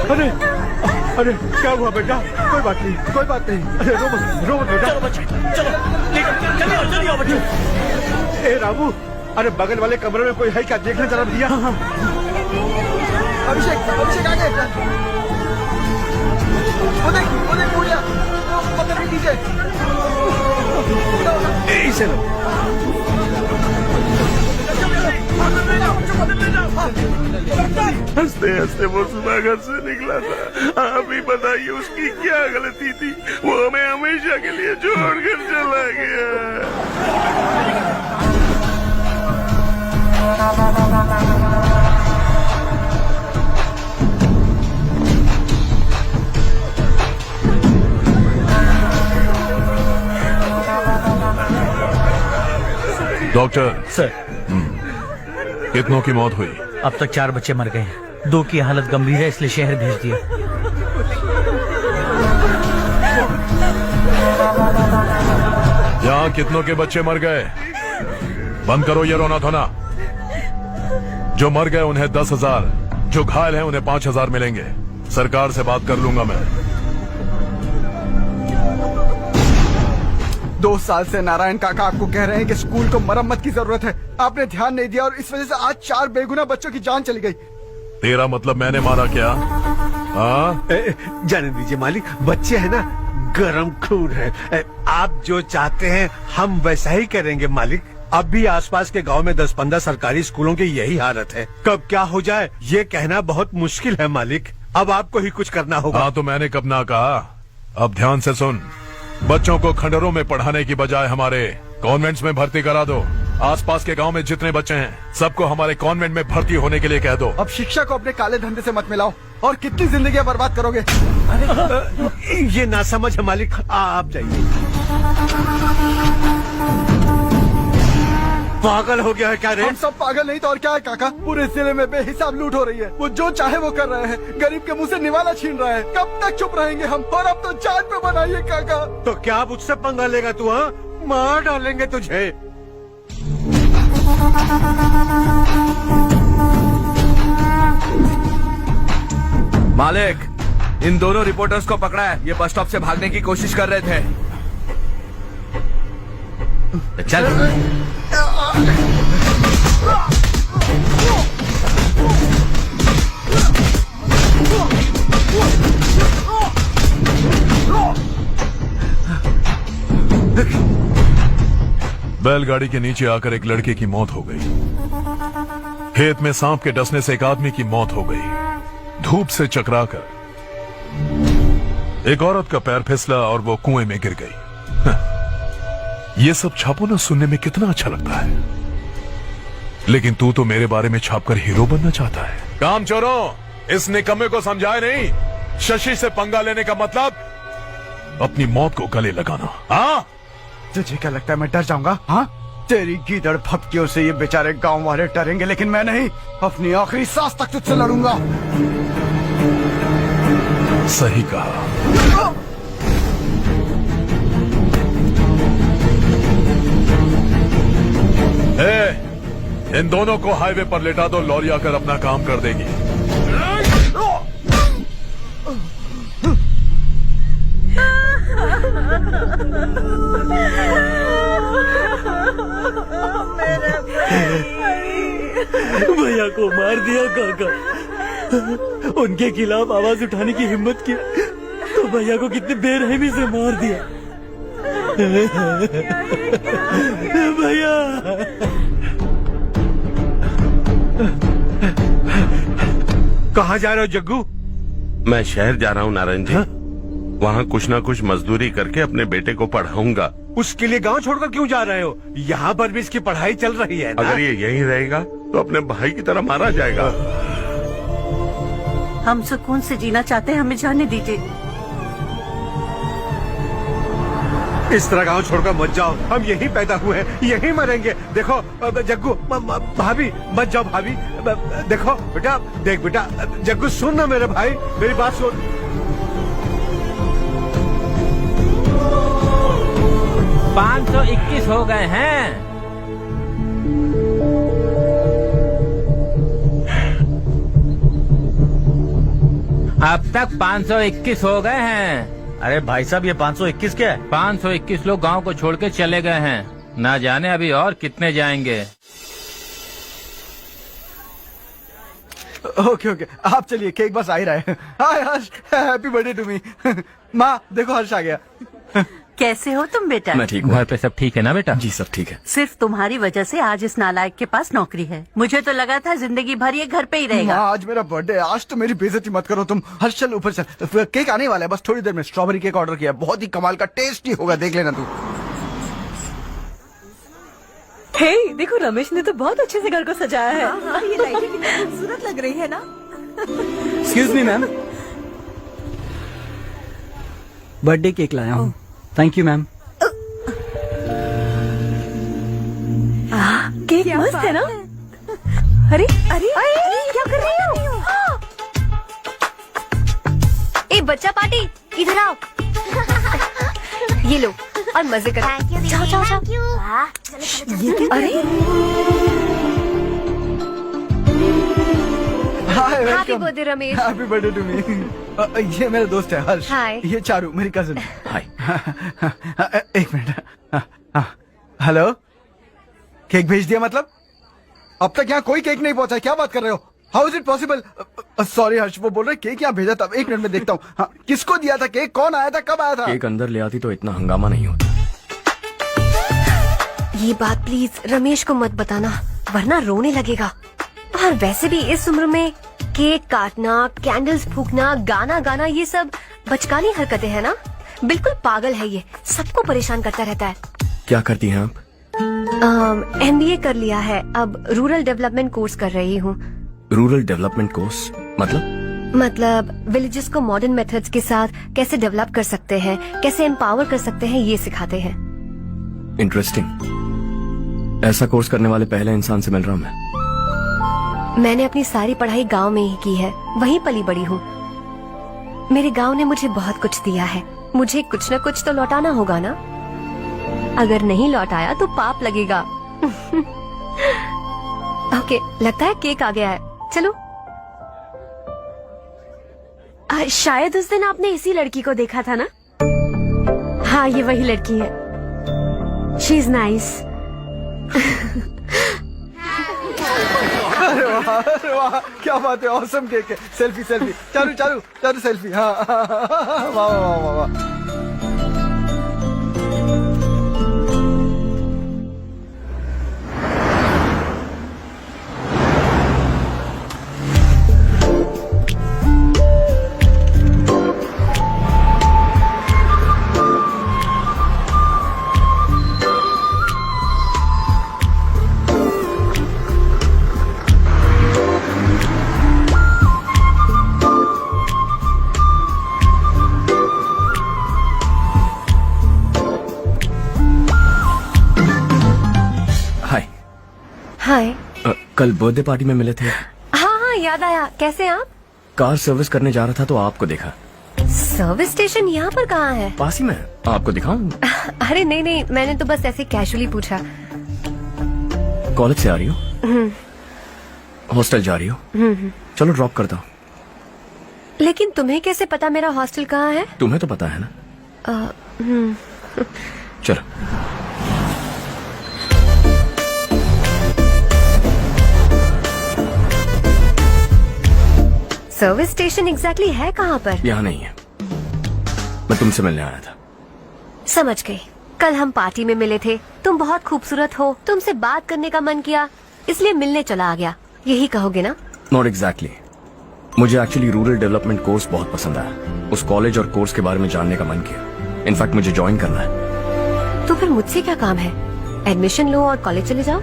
अरे अरे क्या हुआ बेटा? कोई बात नहीं, कोई बात नहीं। अरे रो मत बेटा। चलो बच्चे, चलो जल्दी आओ बच्चे। ए रामू, अरे बगल वाले कमरे में कोई है क्या? देखने जरा भैया। अभिषेक आगे। वो देख पूजा, पत्थर के नीचे। इसे लो। हंसते हंसते वो सुबह घर से निकला था। आप ही बताइए उसकी क्या गलती थी? वो हमें हमेशा के लिए छोड़कर चला गया। डॉक्टर सर, कितनों की मौत हुई? अब तक 4 बच्चे मर गए हैं। 2 की हालत गंभीर है, इसलिए शहर भेज दिया। यहाँ कितनों के बच्चे मर गए? बंद करो ये रोना धोना। जो मर गए उन्हें 10,000, जो घायल हैं उन्हें 5,000 मिलेंगे। सरकार से बात कर लूंगा मैं। 2 साल से नारायण काका आपको कह रहे हैं कि स्कूल को मरम्मत की जरूरत है। आपने ध्यान नहीं दिया और इस वजह से आज 4 बेगुनाह बच्चों की जान चली गई। तेरा मतलब मैंने मारा क्या? हाँ, जाने दीजिए मालिक, बच्चे हैं ना, गरम खून है। आप जो चाहते हैं हम वैसा ही करेंगे मालिक। अब भी आसपास के गांव में 10-15 सरकारी स्कूलों की यही हालत है। कब क्या हो जाए ये कहना बहुत मुश्किल है मालिक। अब आपको ही कुछ करना होगा। हाँ तो मैंने कब ना कहा? अब ध्यान से सुन। बच्चों को खंडरों में पढ़ाने की बजाय हमारे कॉन्वेंट्स में भर्ती करा दो। आसपास के गांव में जितने बच्चे हैं सबको हमारे कॉन्वेंट में भर्ती होने के लिए कह दो। अब शिक्षा को अपने काले धंधे से मत मिलाओ। और कितनी जिंदगियां बर्बाद करोगे? ये ना समझ है मालिक, आप जाइए। पागल हो गया है क्या रे? हम सब पागल नहीं तो और क्या है काका। पूरे जिले में बेहिसाब लूट हो रही है। वो जो चाहे वो कर रहे हैं। गरीब के मुंह से निवाला छीन रहा है। कब तक चुप रहेंगे हम? और अब तो जान पे बनाइए काका। तो क्या मुझसे पंगा लेगा तू? हाँ, मार डालेंगे तुझे। मालिक, इन दोनों रिपोर्टर्स को पकड़ा है। ये बस स्टॉप से भागने की कोशिश कर रहे थे। चल। बैलगाड़ी के नीचे आकर एक लड़के की मौत हो गई। खेत में सांप के डसने से एक आदमी की मौत हो गई। धूप से चकराकर एक औरत का पैर फिसला और वो कुएं में गिर गई। ये सब छापो ना सुनने में कितना अच्छा लगता है, लेकिन तू तो मेरे बारे में छापकर हीरो बनना चाहता है। काम चोरों, इस निकम्मे को समझाए नहीं। शशि से पंगा लेने का मतलब अपनी मौत को गले लगाना। हाँ, तुझे क्या लगता है मैं डर जाऊंगा? हाँ, तेरी गीदड़ फपकियों से ये बेचारे गांव वाले डरेंगे, लेकिन मैं नहीं। अपनी आखिरी सांस तक तुझसे लड़ूंगा। सही कहा। इन दोनों को हाईवे पर लेटा दो। लॉरी आकर अपना काम कर देगी। भैया को मार दिया काका। उनके खिलाफ आवाज उठाने की हिम्मत की तो भैया को कितने बेरहमी से मार दिया। भैया कहाँ जा रहे हो जग्गू? मैं शहर जा रहा हूँ नारायण जी। वहाँ कुछ ना कुछ मजदूरी करके अपने बेटे को पढ़ाऊंगा। उसके लिए गांव छोड़कर क्यों जा रहे हो? यहाँ पर भी इसकी पढ़ाई चल रही है ना? अगर ये यहीं रहेगा तो अपने भाई की तरह मारा जाएगा। हम सुकून से जीना चाहते हैं, हमें जाने दीजिए। इस तरह गांव छोड़कर मत जाओ। हम यहीं पैदा हुए हैं, यहीं मरेंगे। देखो जग्गू, भाभी मत जाओ। भाभी देखो बेटा, देख बेटा, जग्गू सुन ना मेरे भाई, मेरी बात सुन। 521 हो गए हैं। अब तक 521 हो गए हैं। अरे भाई साहब, ये 521 क्या है? 521 लोग गांव को छोड़ के चले गए हैं। ना जाने अभी और कितने जाएंगे। ओके ओके, आप चलिए, केक बस आ ही रहा है। हाय हर्ष, हैप्पी बर्थडे टू मी। माँ देखो, हर्ष आ गया। कैसे हो तुम बेटा? मैं ठीक हूँ। घर पे सब ठीक है ना बेटा? जी सब ठीक है। सिर्फ तुम्हारी वजह से आज इस नालायक के पास नौकरी है। मुझे तो लगा था जिंदगी भर ये घर पे ही रहेगा। माँ आज मेरा बर्थडे है, आज तो मेरी बेइज्जती मत करो तुम। हर्ष चल ऊपर चल, केक आने वाला है, बस थोड़ी देर में। स्ट्रॉबेरी केक ऑर्डर किया, बहुत ही कमाल का, टेस्टी होगा, देख लेना तू। हे देखो, रमेश ने तो बहुत अच्छे से घर को सजाया है। ये लाइटें कितनी खूबसूरत लग रही है ना। Excuse me ma'am, birthday cake लाया हूँ। Thank you ma'am. केक मस्त है ना? अरे अरे अरे क्या कर रही हो? ए बच्चा पार्टी, इधर आओ। ये लो और मजे करो। जाओ जाओ जाओ। अरे hi, happy birthday Ramesh. Happy birthday to me. ये मेरा दोस्त है हर्ष। हाय। ये चारू मेरी कजिन। हाय। एक मिनट। हेलो, केक भेज दिया मतलब? अब तक यहाँ कोई केक नहीं पहुंचा, क्या बात कर रहे हो? How is it possible? Sorry Harsh, वो बोल रहे केक यहाँ भेजा था। एक मिनट में देखता हूँ। हाँ, किसको दिया था केक? कौन आया था? कब आया था? केक अंदर ले आती तो इतना हंगामा नहीं होता। ये बात प्लीज रमेश को मत बताना, वरना रोने लगेगा। और वैसे भी इस उम्र में केक काटना, कैंडल्स फूकना, गाना गाना, ये सब बचकानी हरकतें हैं ना। बिल्कुल पागल है ये, सबको परेशान करता रहता है। क्या करती हैं आप? MBA कर लिया है, अब रूरल डेवलपमेंट कोर्स कर रही हूँ। रूरल डेवलपमेंट कोर्स मतलब? विलेजेस को मॉडर्न मेथड्स के साथ कैसे डेवलप कर सकते हैं, कैसे एम्पावर कर सकते हैं, ये सिखाते हैं। इंटरेस्टिंग। ऐसा कोर्स करने वाले पहले इंसान से मिल रहा हूँ मैं। मैंने अपनी सारी पढ़ाई गांव में ही की है, वहीं पली बड़ी हूँ। मेरे गांव ने मुझे बहुत कुछ दिया है, मुझे कुछ न कुछ तो लौटाना होगा ना। अगर नहीं लौटाया तो पाप लगेगा। ओके, लगता है केक आ गया है, चलो। शायद उस दिन आपने इसी लड़की को देखा था ना? हाँ, ये वही लड़की है। She is nice. अरे वाह, क्या बात है, ऑसम केक है। Selfie selfie, Charu Charu Charu selfie. हाँ वाह वाह वाह वाह। हाय। कल बर्थडे पार्टी में मिले थे। हाँ हाँ, याद आया। कैसे आप? कार सर्विस करने जा रहा था तो आपको देखा। सर्विस स्टेशन यहाँ पर कहाँ है? पास ही में, आपको दिखाऊं? अरे नहीं नहीं, मैंने तो बस ऐसे कैजुअली पूछा। कॉलेज से आ रही हो? हॉस्टल जा रही हो? चलो ड्रॉप करता हूँ। लेकिन तुम्हें कैसे पता मेरा हॉस्टल कहाँ है? तुम्हें तो पता है ना। चलो। सर्विस स्टेशन एग्जैक्टली है कहाँ पर? यहाँ नहीं है, मैं तुमसे मिलने आया था। समझ गई। कल हम पार्टी में मिले थे, तुम बहुत खूबसूरत हो, तुमसे बात करने का मन किया, इसलिए मिलने चला आ गया, यही कहोगे ना? Not exactly. मुझे एक्चुअली रूरल डेवलपमेंट कोर्स बहुत पसंद आया। उस कॉलेज और कोर्स के बारे में जानने का मन किया। इनफैक्ट मुझे ज्वाइन करना है। तो फिर मुझसे क्या काम है? एडमिशन लो और कॉलेज चले जाओ।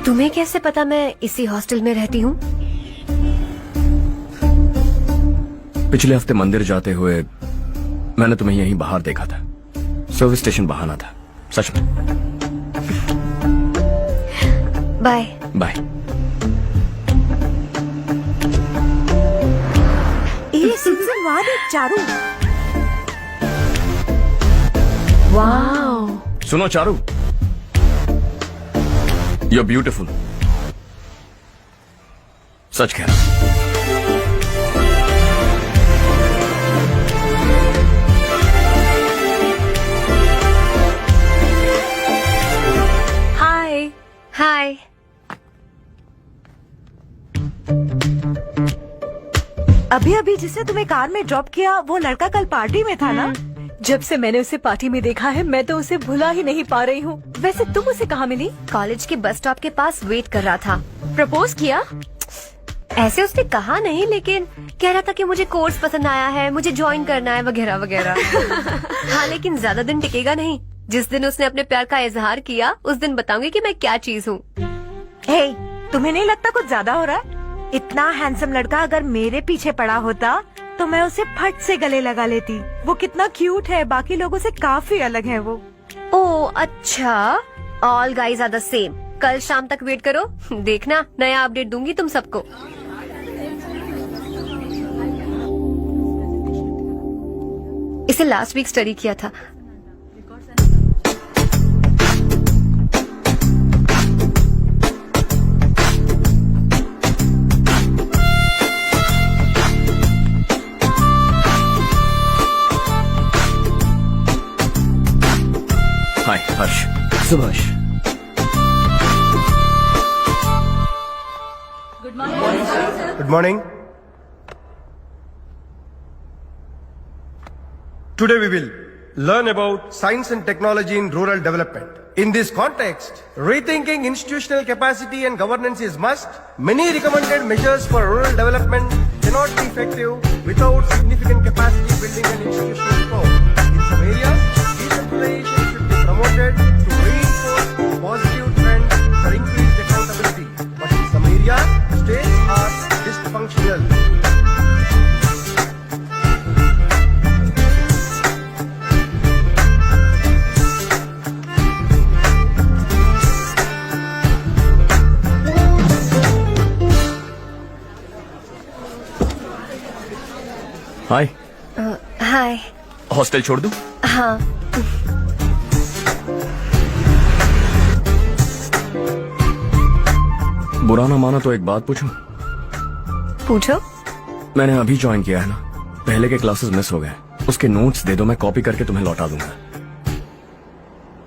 तुम्हें कैसे पता मैं इसी हॉस्टल में रहती हूँ? पिछले हफ्ते मंदिर जाते हुए मैंने तुम्हें यहीं बाहर देखा था। सर्विस स्टेशन बहाना था, सच में। Bye bye. ये सुन वाह चारू। वाह। सुनो चारू, यू आर ब्यूटिफुल। सच कह रहा। हाय हाय। अभी अभी जिसने तुम्हें कार में ड्रॉप किया वो लड़का कल पार्टी में था ना? जब से मैंने उसे पार्टी में देखा है मैं तो उसे भुला ही नहीं पा रही हूँ। वैसे तुम उसे कहाँ मिली? कॉलेज के बस स्टॉप के पास वेट कर रहा था। प्रपोज किया? ऐसे उसने कहा नहीं, लेकिन कह रहा था कि मुझे कोर्स पसंद आया है, मुझे ज्वाइन करना है वगैरह वगैरह। हाँ, लेकिन ज्यादा दिन टिकेगा नहीं। जिस दिन उसने अपने प्यार का इजहार किया उस दिन बताऊंगी कि मैं क्या चीज हूँ। हे, तुम्हें नहीं लगता कुछ ज्यादा हो रहा है? इतना हैंडसम लड़का अगर मेरे पीछे पड़ा होता तो मैं उसे फट से गले लगा लेती। वो कितना क्यूट है, बाकी लोगों से काफी अलग है वो। ओह अच्छा, all guys are the same. कल शाम तक वेट करो, देखना नया अपडेट दूंगी तुम सबको। इसे लास्ट वीक स्टडी किया था। हाय हर्ष। Subhash. Good morning. Today we will learn about science and technology in rural development. In this context, rethinking institutional capacity and governance is must. Many recommended measures for rural development cannot be effective without significant capacity building and institutional reform. In some areas, decentralization should be promoted to reinforce positive trends for increased accountability. But in some areas, states are dysfunctional. Hi. Hi. Hostel छोड़ दूं? हाँ। बुरा ना मानो तो एक बात पूछूं? पूछो। मैंने अभी ज्वाइन किया है ना, पहले के क्लासेस मिस हो गए। उसके नोट्स दे दो, मैं कॉपी करके तुम्हें लौटा दूंगा।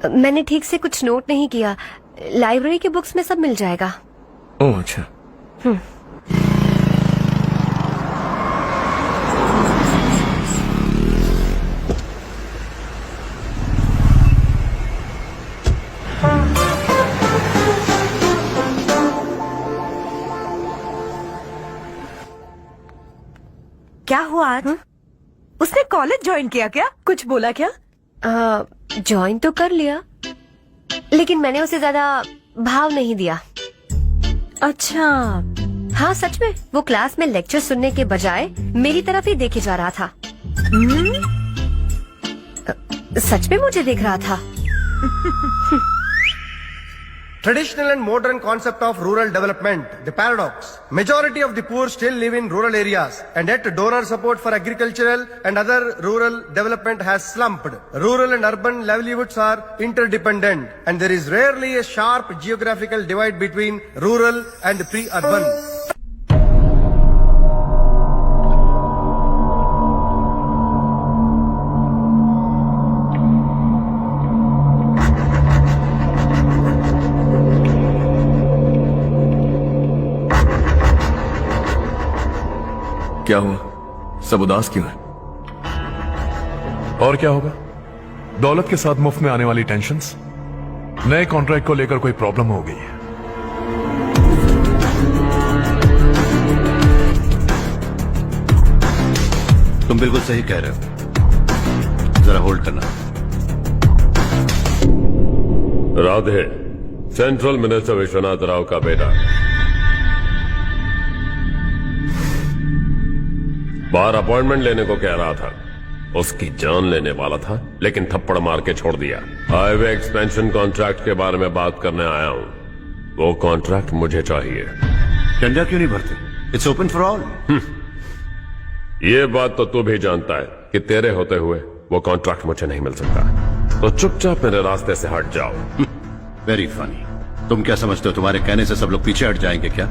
मैंने ठीक से कुछ नोट नहीं किया। लाइब्रेरी के बुक्स में सब मिल जाएगा। ओह अच्छा। क्या हुआ आज? उसने कॉलेज ज्वाइन किया क्या? कुछ बोला क्या? ज्वाइन तो कर लिया, लेकिन मैंने उसे ज्यादा भाव नहीं दिया। अच्छा। हाँ सच में, वो क्लास में लेक्चर सुनने के बजाय मेरी तरफ ही देखे जा रहा था। सच में मुझे देख रहा था। Traditional and modern concept of rural development, the paradox. Majority of the poor still live in rural areas, and yet donor support for agricultural and other rural development has slumped. Rural and urban livelihoods are interdependent, and there is rarely a sharp geographical divide between rural and pre-urban. क्या हुआ? सब उदास क्यों है? और क्या होगा? दौलत के साथ मुफ्त में आने वाली टेंशन्स। नए कॉन्ट्रैक्ट को लेकर कोई प्रॉब्लम हो गई है। तुम बिल्कुल सही कह रहे हो, जरा होल्ड करना। राधे, सेंट्रल मिनिस्टर विश्वनाथ राव का बेटा। बाहर अपॉइंटमेंट लेने को कह रहा था, उसकी जान लेने वाला था, लेकिन थप्पड़ मार के छोड़ दिया। हाईवे एक्सपेंशन कॉन्ट्रैक्ट के बारे में बात करने आया हूं। वो कॉन्ट्रैक्ट मुझे चाहिए। टेंडर क्यों नहीं भरते? It's open for all. ये बात तो तू भी जानता है कि तेरे होते हुए वो कॉन्ट्रैक्ट मुझे नहीं मिल सकता। तो चुपचाप मेरे रास्ते से हट जाओ। Very funny. तुम क्या समझते हो तुम्हारे कहने से सब लोग पीछे हट जाएंगे क्या?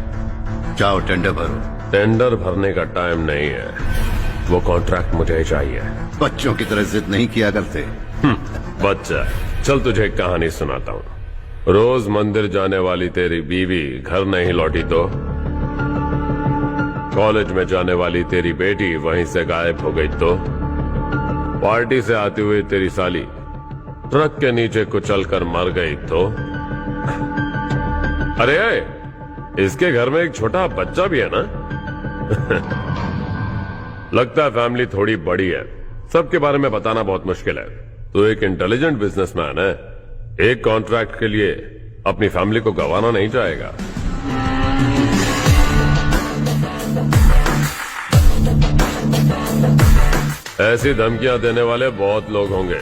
जाओ टेंडर भरो। टेंडर भरने का टाइम नहीं है, वो कॉन्ट्रैक्ट मुझे ही चाहिए। बच्चों की तरह जिद नहीं किया करते। बच्चा, चल तुझे एक कहानी सुनाता हूँ। रोज मंदिर जाने वाली तेरी बीवी घर नहीं लौटी तो, कॉलेज में जाने वाली तेरी बेटी वहीं से गायब हो गई तो, पार्टी से आती हुई तेरी साली ट्रक के नीचे कुचलकर मर गई तो, अरे इसके घर में एक छोटा बच्चा भी है ना। लगता है फैमिली थोड़ी बड़ी है, सबके बारे में बताना बहुत मुश्किल है। तो एक इंटेलिजेंट बिजनेसमैन है, एक कॉन्ट्रैक्ट के लिए अपनी फैमिली को गंवाना नहीं चाहेगा। ऐसी धमकियां देने वाले बहुत लोग होंगे,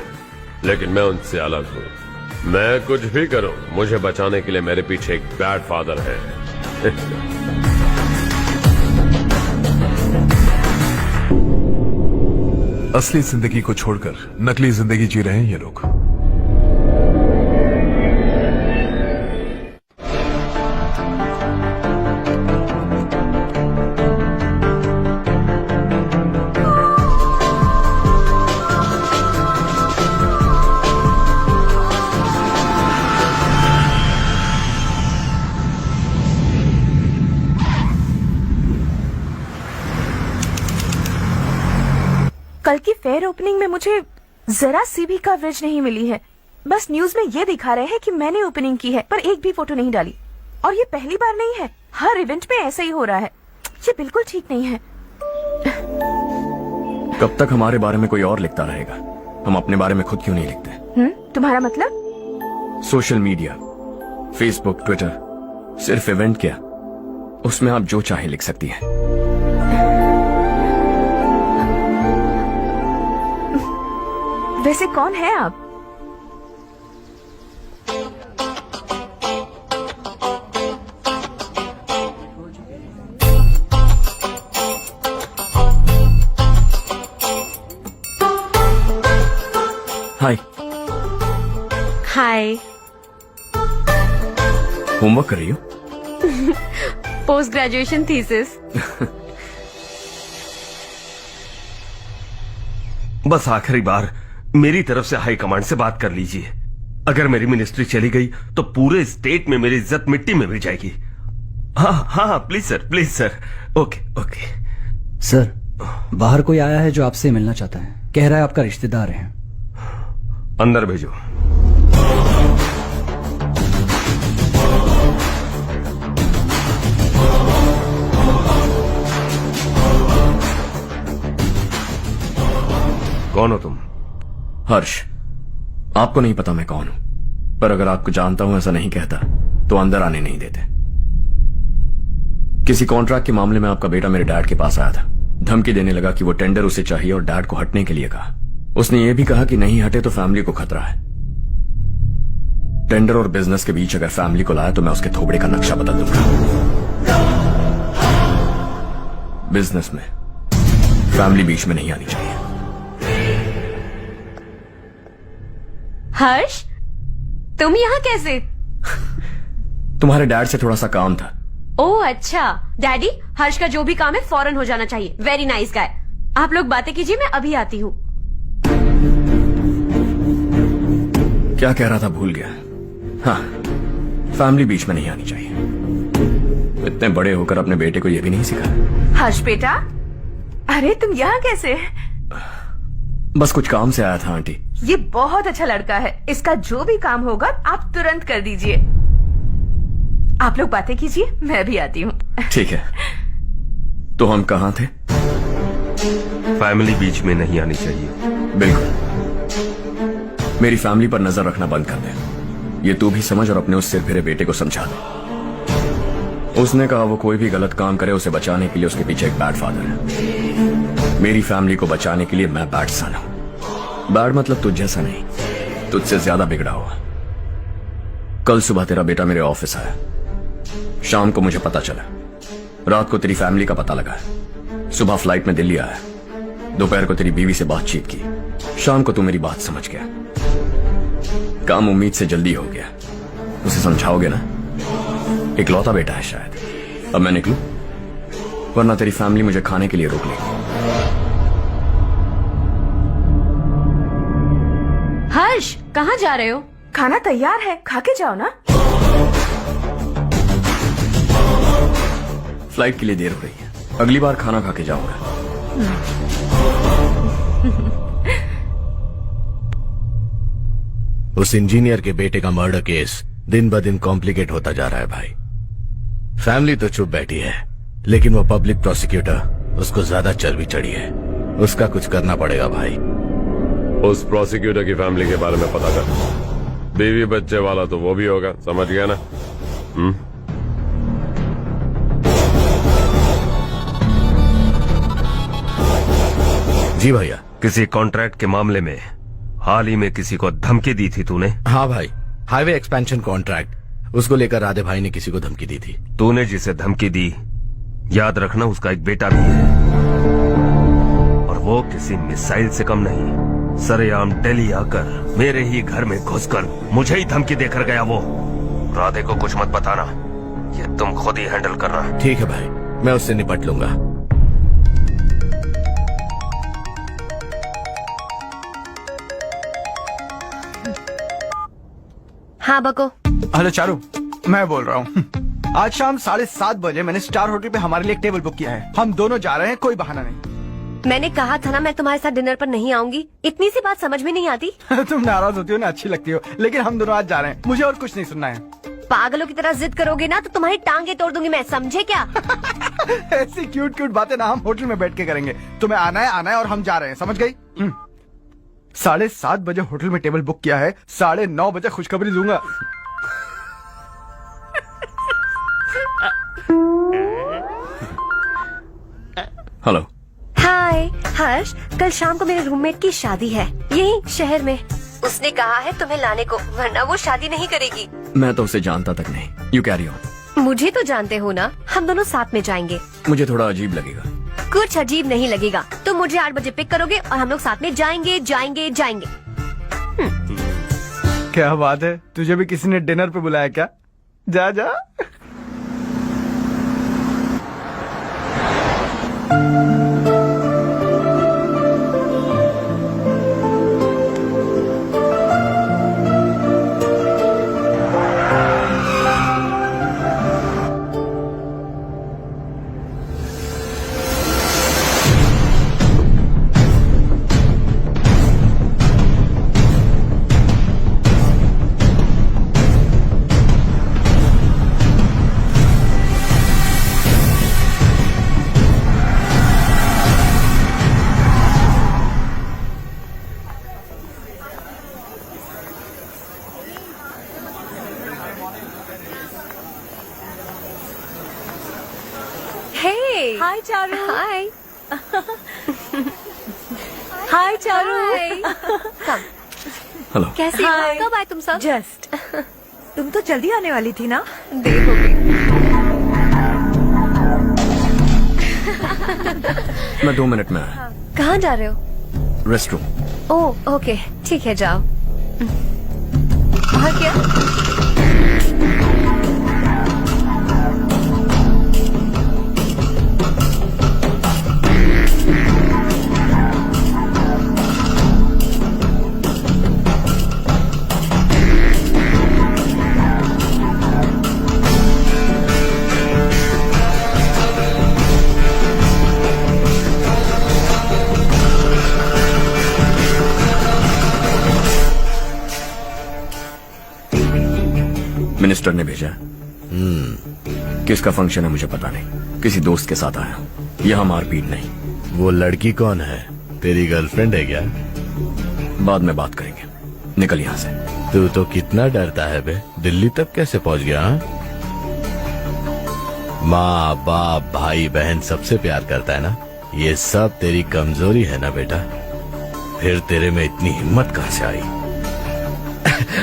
लेकिन मैं उनसे अलग हूं। मैं कुछ भी करूं, मुझे बचाने के लिए मेरे पीछे एक बैड फादर है। असली जिंदगी को छोड़कर नकली जिंदगी जी रहे हैं ये लोग। कल की फेयर ओपनिंग में मुझे जरा सी भी कवरेज नहीं मिली है। बस न्यूज में ये दिखा रहे हैं कि मैंने ओपनिंग की है, पर एक भी फोटो नहीं डाली। और ये पहली बार नहीं है, हर इवेंट में ऐसा ही हो रहा है। ये बिल्कुल ठीक नहीं है। कब तक हमारे बारे में कोई और लिखता रहेगा? हम अपने बारे में खुद क्यों नहीं लिखते? तुम्हारा मतलब? सोशल मीडिया, फेसबुक, ट्विटर, सिर्फ इवेंट क्या, उसमें आप जो चाहे लिख सकती हैं। वैसे कौन है आप? हाय। हाय। होमवर्क कर रही हो? Post graduation thesis. बस आखिरी बार मेरी तरफ से हाई कमांड से बात कर लीजिए। अगर मेरी मिनिस्ट्री चली गई तो पूरे स्टेट में मेरी इज्जत मिट्टी में मिल जाएगी। हाँ हाँ please sir. Okay okay. Sir, बाहर कोई आया है जो आपसे मिलना चाहता है। कह रहा है आपका रिश्तेदार है। अंदर भेजो। कौन हो तुम? हर्ष। आपको नहीं पता मैं कौन हूं, पर अगर आपको जानता हूं ऐसा नहीं कहता तो अंदर आने नहीं देते। किसी कॉन्ट्रैक्ट के मामले में आपका बेटा मेरे डैड के पास आया था। धमकी देने लगा कि वो टेंडर उसे चाहिए और डैड को हटने के लिए कहा। उसने ये भी कहा कि नहीं हटे तो फैमिली को खतरा है। टेंडर और बिजनेस के बीच अगर फैमिली को लाया तो मैं उसके थोबड़े का नक्शा बदल दूंगा। बिजनेस में फैमिली बीच में नहीं आनी चाहिए। हर्ष, तुम यहाँ कैसे? तुम्हारे डैड से थोड़ा सा काम था। ओह अच्छा। डैडी, हर्ष का जो भी काम है फौरन हो जाना चाहिए। Very nice guy. आप लोग बातें कीजिए, मैं अभी आती हूँ। क्या कह रहा था भूल गया। हाँ, फैमिली बीच में नहीं आनी चाहिए। इतने बड़े होकर अपने बेटे को यह भी नहीं सिखाया। हर्ष बेटा, अरे तुम यहाँ कैसे? बस कुछ काम से आया था आंटी। ये बहुत अच्छा लड़का है। इसका जो भी काम होगा आप तुरंत कर दीजिए। आप लोग बातें कीजिए, मैं भी आती हूँ। ठीक है। तो हम कहाँ थे? फैमिली बीच में नहीं आनी चाहिए। बिल्कुल। मेरी फैमिली पर नजर रखना बंद कर दे। ये तू भी समझ और अपने उस सिर फिरे बेटे को समझा दे। उसने कहा वो कोई भी गलत काम करे उसे बचाने के लिए उसके पीछे एक बैड फादर है। मेरी फैमिली को बचाने के लिए मैं बैड सन हूं। बैड मतलब तुझ जैसा नहीं, तुझसे ज्यादा बिगड़ा हुआ। कल सुबह तेरा बेटा मेरे ऑफिस आया। शाम को मुझे पता चला। रात को तेरी फैमिली का पता लगा। सुबह फ्लाइट में दिल्ली आया। दोपहर को तेरी बीवी से बातचीत की। शाम को तू मेरी बात समझ गया। काम उम्मीद से जल्दी हो गया। उसे समझाओगे ना? इकलौता बेटा है शायद। अब मैं निकलूं, वरना तेरी फैमिली मुझे खाने के लिए रोक लेगी। हर्ष, कहाँ जा रहे हो? खाना तैयार है, खा के जाओ ना। फ्लाइट के लिए देर हो रही है, अगली बार खाना खा के जाऊंगा। उस इंजीनियर के बेटे का मर्डर केस दिन ब दिन कॉम्प्लिकेट होता जा रहा है भाई। फैमिली तो चुप बैठी है, लेकिन वो पब्लिक प्रोसिक्यूटर, उसको ज्यादा चर्बी चढ़ी है। उसका कुछ करना पड़ेगा भाई। उस प्रोसिक्यूटर की फैमिली के बारे में पता कर। बीवी बच्चे वाला तो वो भी होगा, समझ गया ना? जी भैया। किसी कॉन्ट्रैक्ट के मामले में हाल ही में किसी को धमकी दी थी तूने? हाँ भाई, हाईवे एक्सपेंशन कॉन्ट्रैक्ट, उसको लेकर राधे भाई ने किसी को धमकी दी थी। तूने जिसे धमकी दी, याद रखना उसका एक बेटा भी है, और वो किसी मिसाइल से कम नहीं। सरेआम दिल्ली आकर मेरे ही घर में घुसकर मुझे ही धमकी देकर गया वो। राधे को कुछ मत बताना, ये तुम खुद ही हैंडल करना। ठीक है भाई, मैं उससे निपट लूंगा। हाँ बको। हेलो चारू, मैं बोल रहा हूँ। आज शाम 7:30 बजे मैंने स्टार होटल पे हमारे लिए एक टेबल बुक किया है। हम दोनों जा रहे हैं, कोई बहाना नहीं। मैंने कहा था ना मैं तुम्हारे साथ डिनर पर नहीं आऊंगी। इतनी सी बात समझ में नहीं आती? तुम नाराज होती हो ना, अच्छी लगती हो, लेकिन हम दोनों आज जा रहे हैं। मुझे और कुछ नहीं सुनना है। पागलों की तरह जिद करोगे ना तो तुम्हारी टांगे तोड़ दूंगी मैं, समझे क्या? ऐसी क्यूट क्यूट बातें ना हम होटल में बैठ के करेंगे। तुम्हें आना है और हम जा रहे हैं, समझ गई? 7:30 बजे होटल में टेबल बुक किया है, 9:30 बजे खुशखबरी दूंगा। हेलो। हाय हर्ष, कल शाम को मेरे रूममेट की शादी है यही शहर में। उसने कहा है तुम्हें लाने को, वरना वो शादी नहीं करेगी। मैं तो उसे जानता तक नहीं। You carry on. मुझे तो जानते हो ना, हम दोनों साथ में जाएंगे। मुझे थोड़ा अजीब लगेगा। कुछ अजीब नहीं लगेगा। तुम मुझे 8 बजे पिक करोगे और हम लोग साथ में जाएंगे जाएंगे जाएंगे। क्या बात है, तुझे भी किसी ने डिनर पे बुलाया क्या? जा जा। हाय चारू। हाय हाय चारू। हेलो। कैसी हो? Hi. कब आए तुम सब? जस्ट। तुम तो जल्दी आने वाली थी ना? देर हो गई। मैं 2 मिनट में आया। कहाँ जा रहे हो? Rest room. ओह ओके, ठीक है जाओ। और क्या? मिनिस्टर ने भेजा। किसका फंक्शन है मुझे पता नहीं, किसी दोस्त के साथ आया हूँ। यहाँ मारपीट नहीं। वो लड़की कौन है? तेरी गर्लफ्रेंड है क्या? बाद में बात करेंगे, निकल यहाँ से। तू तो कितना डरता है बे, दिल्ली तक कैसे पहुंच गया? हाँ? माँ बाप भाई बहन सबसे प्यार करता है ना, ये सब तेरी कमजोरी है ना बेटा। फिर तेरे में इतनी हिम्मत कहाँ से आई?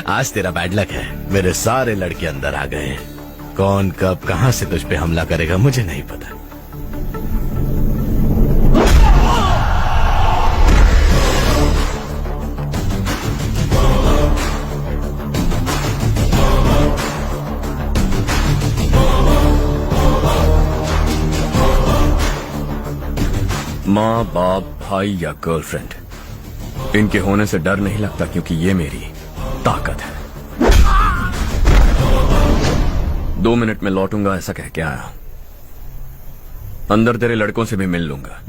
आज तेरा बैड लक है, मेरे सारे लड़के अंदर आ गए हैं। कौन कब कहां से तुझ पे हमला करेगा मुझे नहीं पता। माँ बाप भाई या गर्लफ्रेंड, इनके होने से डर नहीं लगता क्योंकि ये मेरी ताकत है। 2 मिनट में लौटूंगा ऐसा कह के आया। अंदर तेरे लड़कों से भी मिल लूंगा।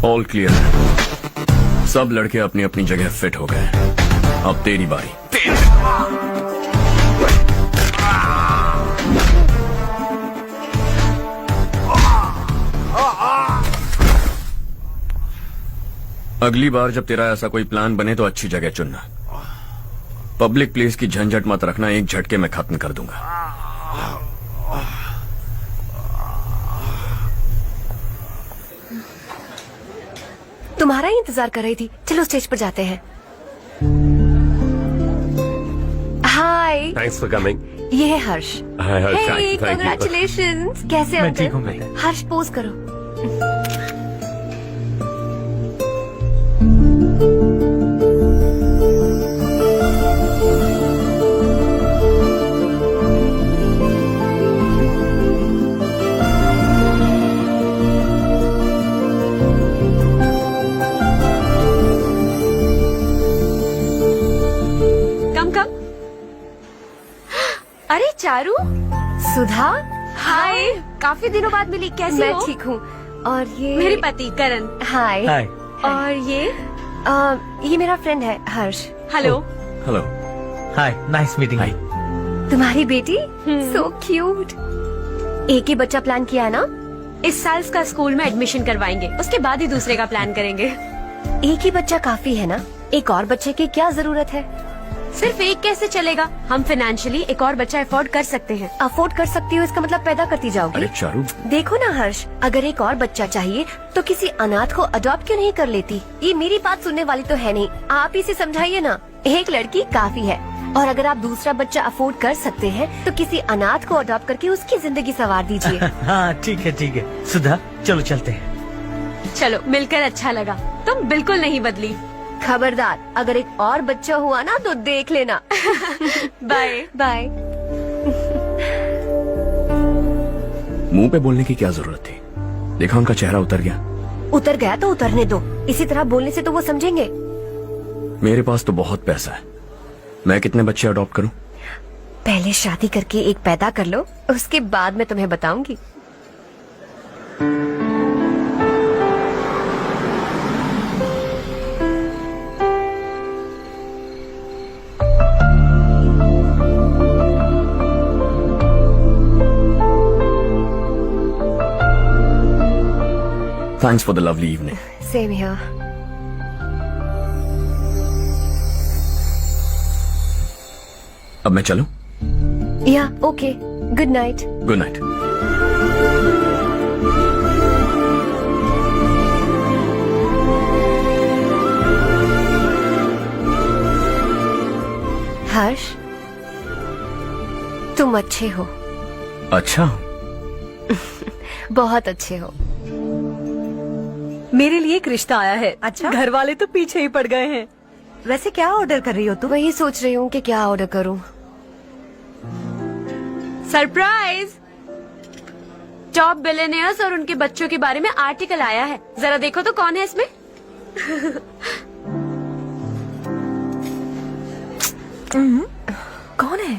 ऑल क्लियर है। सब लड़के अपनी अपनी जगह फिट हो गए। अब तेरी बारी। अगली बार जब तेरा ऐसा कोई प्लान बने तो अच्छी जगह चुनना। पब्लिक प्लेस की झंझट मत रखना, एक झटके में खत्म कर दूंगा। तुम्हारा ही इंतजार कर रही थी। चलो स्टेज पर जाते हैं। हाय, थैंक्स फॉर कमिंग। ये है हर्ष। हाय हर्ष, हे, थैंक यू। कांग्रेचुलेशंस। कैसे हो मैं ठीक तुम? हूँ बेटा। हर्ष पोज करो। अरे चारू, सुधा, हाय। काफी दिनों बाद मिली, कैसी हो? मैं ठीक हूँ। और ये मेरे पति करण। हाय। हाय। और ये मेरा फ्रेंड है Harsh. Hello. Hello. Hi, nice meeting you. तुम्हारी बेटी सो क्यूट। एक ही बच्चा प्लान किया है ना? इस साल का स्कूल में एडमिशन करवाएंगे, उसके बाद ही दूसरे का प्लान करेंगे। एक ही बच्चा काफी है ना? एक और बच्चे की क्या जरूरत है? सिर्फ एक कैसे चलेगा? हम फाइनेंशियली एक और बच्चा अफोर्ड कर सकते हैं। अफोर्ड कर सकती हो इसका मतलब पैदा करती जाओगी? अरे चारू, देखो ना हर्ष, अगर एक और बच्चा चाहिए तो किसी अनाथ को अडॉप्ट क्यों नहीं कर लेती? ये मेरी बात सुनने वाली तो है नहीं, आप इसे समझाइए ना। एक लड़की काफी है, और अगर आप दूसरा बच्चा अफोर्ड कर सकते हैं तो किसी अनाथ को अडॉप्ट करके उसकी जिंदगी संवार दीजिए। हाँ ठीक है सुधा, चलो चलते हैं। चलो, मिलकर अच्छा लगा। तुम बिल्कुल नहीं बदली। खबरदार, अगर एक और बच्चा हुआ ना तो देख लेना। Bye bye. मुंह पे बोलने की क्या जरूरत थी? देखा उनका चेहरा उतर गया। उतर गया तो उतरने दो, इसी तरह बोलने से तो वो समझेंगे। मेरे पास तो बहुत पैसा है, मैं कितने बच्चे अडॉप्ट करूं? पहले शादी करके एक पैदा कर लो, उसके बाद मैं तुम्हें बताऊंगी। Thanks for the lovely evening. Same here. अब मैं चलूं? या okay, good night. Good night. Harsh, तुम अच्छे हो। अच्छा। बहुत अच्छे हो। मेरे लिए एक रिश्ता आया है। अच्छा, घर वाले तो पीछे ही पड़ गए हैं। वैसे क्या ऑर्डर कर रही हो तुम? वही सोच रही हूँ कि क्या ऑर्डर करूँ। सरप्राइज! टॉप बिलियनियर्स और उनके बच्चों के बारे में आर्टिकल आया है। जरा देखो तो कौन है इसमें। कौन है?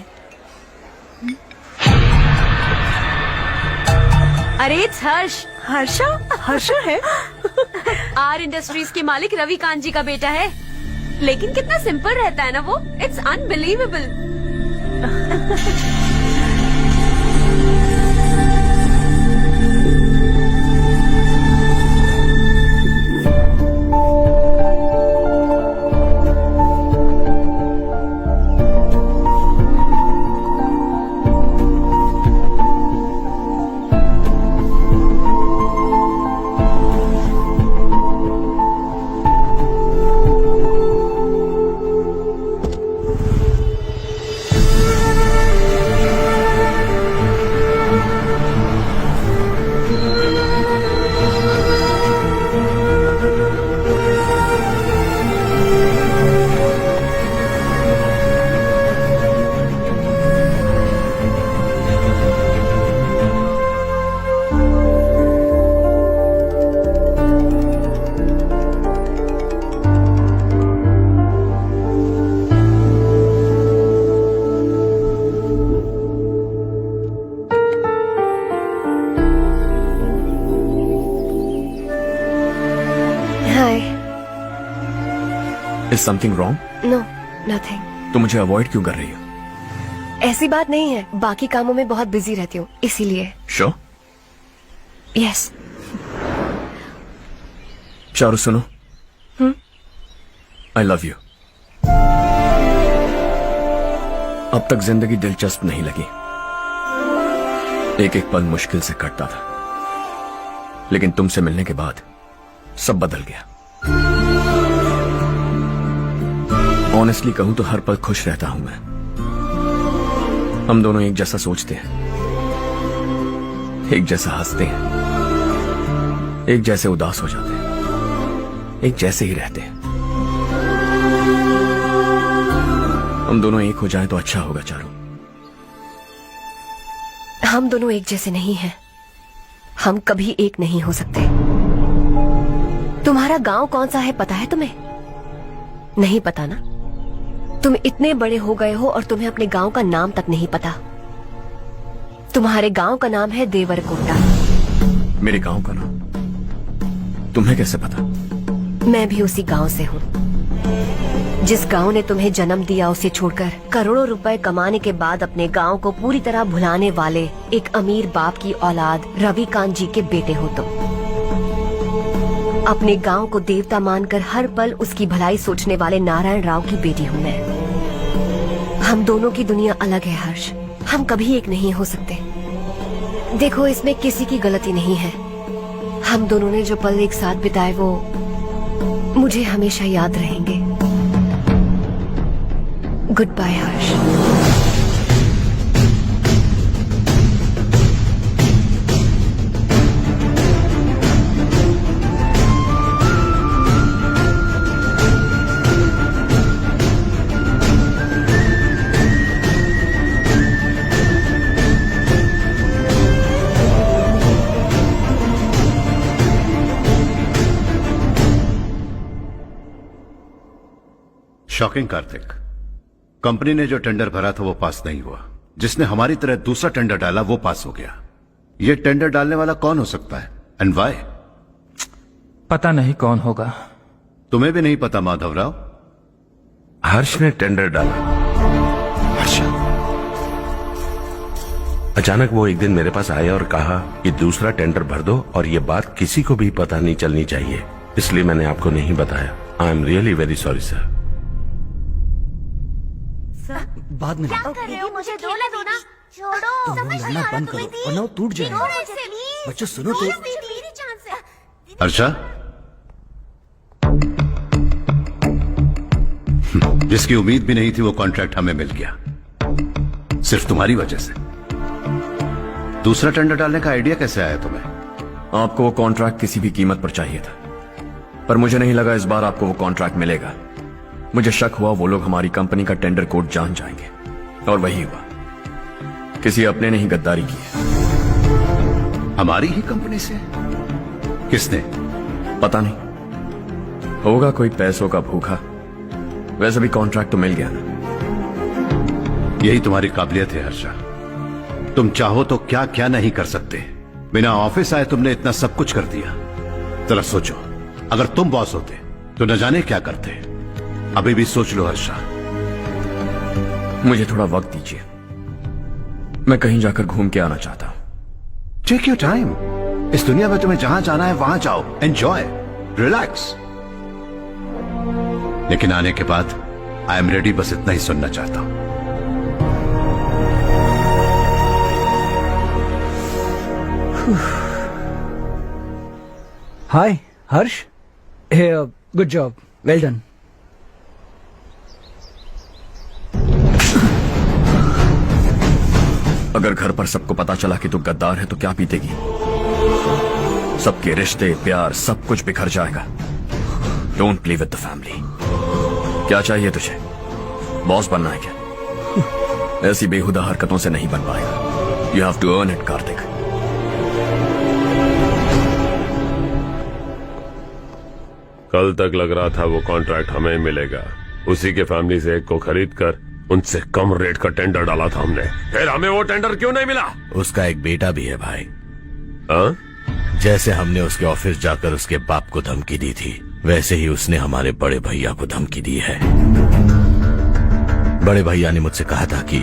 अरे इट्स हर्ष। हर्षा? हर्षा है? आर इंडस्ट्रीज के मालिक रवि कांत जी का बेटा है। लेकिन कितना सिंपल रहता है ना वो। It's unbelievable. Is something wrong? No, nothing. तो मुझे अवॉइड क्यों कर रही हो? ऐसी बात नहीं है, बाकी कामों में बहुत बिजी रहती हूँ इसीलिए। Sure? यस। चारू सुनो। I love you. अब तक जिंदगी दिलचस्प नहीं लगी। एक एक पल मुश्किल से कटता था, लेकिन तुमसे मिलने के बाद सब बदल गया। ऑनेस्टली कहूं तो हर पल खुश रहता हूं मैं। हम दोनों एक जैसा सोचते हैं, एक जैसा हंसते हैं, एक जैसे उदास हो जाते हैं, एक जैसे ही रहते हैं। हम दोनों एक हो जाएं तो अच्छा होगा चारू। हम दोनों एक जैसे नहीं हैं। हम कभी एक नहीं हो सकते। तुम्हारा गांव कौन सा है पता है तुम्हें? नहीं पता ना? तुम इतने बड़े हो गए हो और तुम्हें अपने गांव का नाम तक नहीं पता। तुम्हारे गांव का नाम है देवरकोटा। मेरे गांव का नाम तुम्हें कैसे पता? मैं भी उसी गांव से हूँ। जिस गांव ने तुम्हें जन्म दिया उसे छोड़कर करोड़ों रुपए कमाने के बाद अपने गांव को पूरी तरह भुलाने वाले एक अमीर बाप की औलाद रवि कांत जी के बेटे हो तुम। अपने गांव को देवता मानकर हर पल उसकी भलाई सोचने वाले नारायण राव की बेटी हूँ मैं। हम दोनों की दुनिया अलग है हर्ष। हम कभी एक नहीं हो सकते। देखो, इसमें किसी की गलती नहीं है। हम दोनों ने जो पल एक साथ बिताए वो मुझे हमेशा याद रहेंगे। गुड बाय हर्ष। शॉकिंग कार्तिक, कंपनी ने जो टेंडर भरा था वो पास नहीं हुआ। जिसने हमारी तरह दूसरा टेंडर डाला वो पास हो गया। ये टेंडर डालने वाला कौन हो सकता है एंड व्हाई? पता नहीं कौन होगा। तुम्हें भी नहीं पता माधवराव? हर्ष ने टेंडर डाला। हर्ष अचानक वो एक दिन मेरे पास आया और कहा कि दूसरा टेंडर भर दो और ये बात किसी को भी पता नहीं चलनी चाहिए, इसलिए मैंने आपको नहीं बताया। I am really very sorry sir. बाद में क्या कर रहे हो? मुझे दो ना छोड़ो। तुम लोग लड़ना बंद करो वरना वो टूट जाएगा। बच्चों सुनो तो। मेरी चांस है। अर्षा, जिसकी उम्मीद भी नहीं थी वो कॉन्ट्रैक्ट हमें मिल गया, सिर्फ तुम्हारी वजह से। दूसरा टेंडर डालने का आइडिया कैसे आया तुम्हें? आपको वो कॉन्ट्रैक्ट किसी भी कीमत पर चाहिए था, पर मुझे नहीं लगा इस बार आपको वो कॉन्ट्रैक्ट मिलेगा। मुझे शक हुआ वो लोग हमारी कंपनी का टेंडर कोड जान जाएंगे, और वही हुआ। किसी अपने ने ही गद्दारी की है। हमारी ही कंपनी से? किसने? पता नहीं, होगा कोई पैसों का भूखा। वैसे भी कॉन्ट्रैक्ट तो मिल गया ना। यही तुम्हारी काबिलियत है हर्षा, तुम चाहो तो क्या क्या नहीं कर सकते। बिना ऑफिस आए तुमने इतना सब कुछ कर दिया। जरा सोचो, अगर तुम बॉस होते तो न जाने क्या करते। अभी भी सोच लो हर्षा। मुझे थोड़ा वक्त दीजिए, मैं कहीं जाकर घूम के आना चाहता हूं। Take your time. इस दुनिया में तुम्हें जहां जाना है वहां जाओ, एंजॉय, रिलैक्स। लेकिन आने के बाद आई एम रेडी, बस इतना ही सुनना चाहता हूं। हाय हर्ष, गुड जॉब, वेल डन। अगर घर पर सबको पता चला कि तू गद्दार है तो क्या बीतेगी? सबके रिश्ते, प्यार, सब कुछ बिखर जाएगा। Don't play with the family. क्या चाहिए तुझे? बॉस बनना है क्या? ऐसी बेहुदा हरकतों से नहीं बन पाएगा। You have to earn it Kartik. कल तक लग रहा था वो कॉन्ट्रैक्ट हमें मिलेगा, उसी के फैमिली से एक को खरीद कर उनसे कम रेट का टेंडर डाला था हमने, फिर हमें वो टेंडर क्यों नहीं मिला? उसका एक बेटा भी है भाई। हाँ? जैसे हमने उसके ऑफिस जाकर उसके बाप को धमकी दी थी, वैसे ही उसने हमारे बड़े भैया को धमकी दी है। बड़े भैया ने मुझसे कहा था कि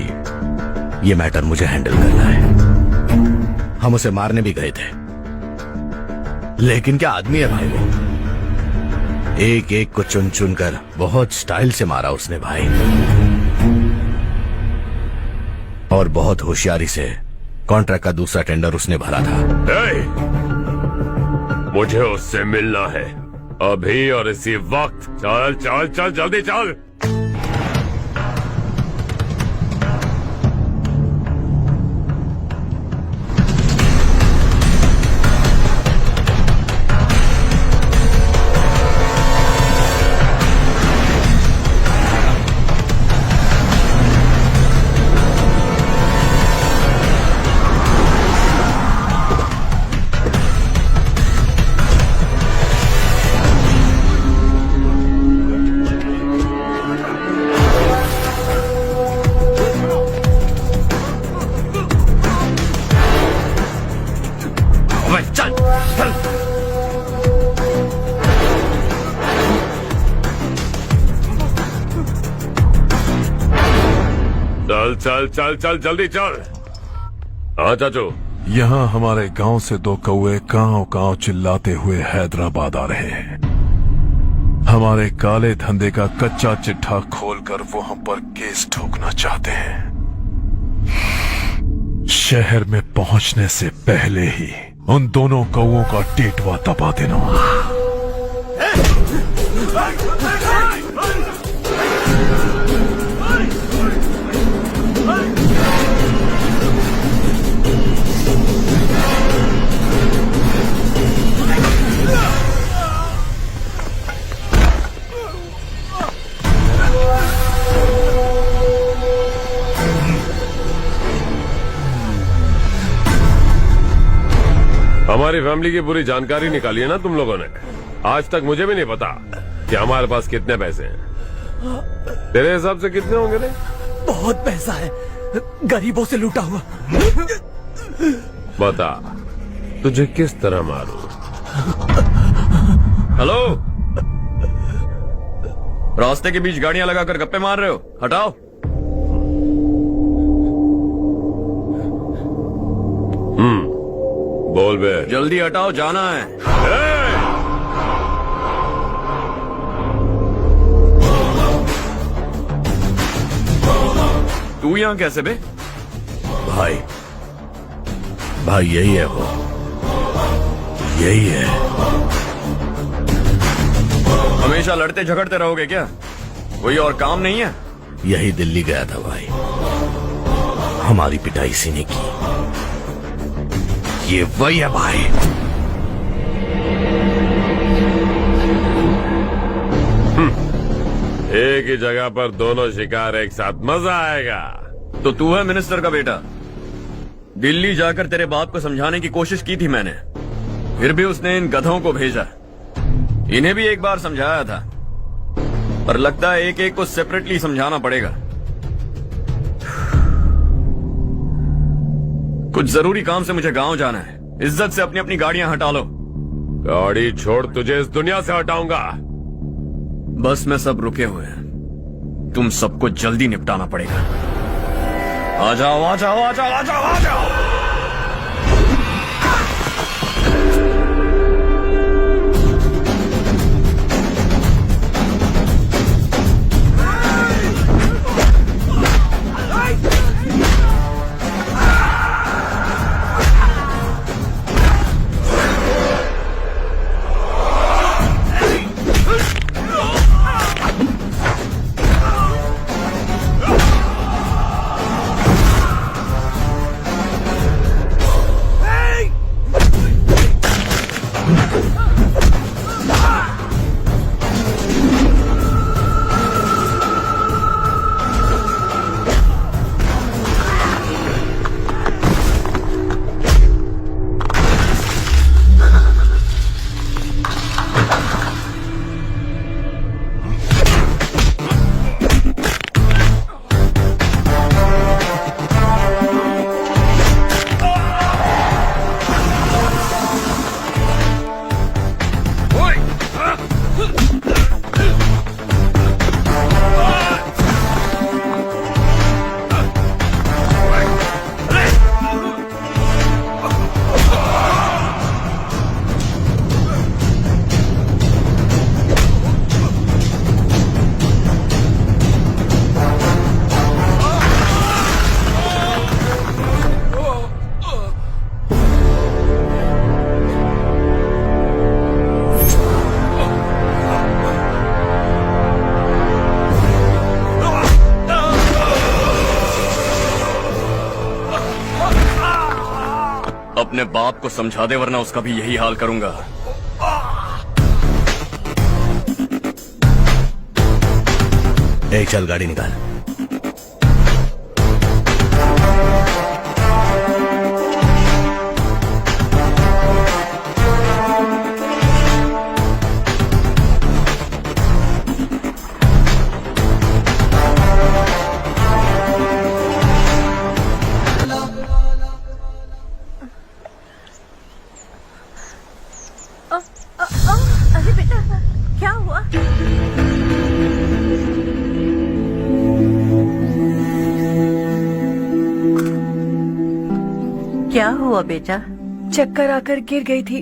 ये मैटर मुझे हैंडल करना है। हम उसे मारने भी गए थे, लेकिन क्या आदमी है भाई वो। एक एक को चुन चुन कर बहुत स्टाइल से मारा उसने भाई, और बहुत होशियारी से कॉन्ट्रैक्ट का दूसरा टेंडर उसने भरा था। मुझे उससे मिलना है अभी और इसी वक्त। चल चल चल जल्दी चल। चल चल चल चल जल्दी चल। हाँ चाचू, यहाँ हमारे गांव से दो कौए कांव कांव चिल्लाते हुए हैदराबाद आ रहे हैं। हमारे काले धंधे का कच्चा चिट्ठा खोलकर वो हम पर केस ठोकना चाहते हैं। शहर में पहुंचने से पहले ही उन दोनों कौओं का टेटवा दबा देना। हमारी फैमिली की पूरी जानकारी निकाली है ना तुम लोगों ने। आज तक मुझे भी नहीं पता कि हमारे पास कितने पैसे हैं। तेरे हिसाब से कितने होंगे रे? बहुत पैसा है, गरीबों से लूटा हुआ। बता तुझे किस तरह मारूं? हेलो, रास्ते के बीच गाड़ियां लगाकर गप्पे मार रहे हो? हटाओ। बोल बे। जल्दी हटाओ, जाना है। तू यहाँ कैसे बे? भाई भाई यही है वो, यही है। हमेशा लड़ते झगड़ते रहोगे क्या? कोई और काम नहीं है? यही दिल्ली गया था भाई, हमारी पिटाई इसी ने की। ये वही है भाई। एक ही जगह पर दोनों शिकार एक साथ, मजा आएगा। तो तू है मिनिस्टर का बेटा? दिल्ली जाकर तेरे बाप को समझाने की कोशिश की थी मैंने, फिर भी उसने इन गधों को भेजा। इन्हें भी एक बार समझाया था, पर लगता है एक एक को सेपरेटली समझाना पड़ेगा। कुछ जरूरी काम से मुझे गांव जाना है। इज्जत से अपनी अपनी गाड़ियां हटा लो। गाड़ी छोड़, तुझे इस दुनिया से हटाऊंगा। बस में सब रुके हुए हैं, तुम सबको जल्दी निपटाना पड़ेगा। आ जाओ आ जाओ आ जाओ आ जाओ आ जाओ। अपने बाप को समझा दे, वरना उसका भी यही हाल करूंगा। चल गाड़ी निकाल। अरे बेटा, क्या हुआ? क्या हुआ बेटा? चक्कर आकर गिर गई थी,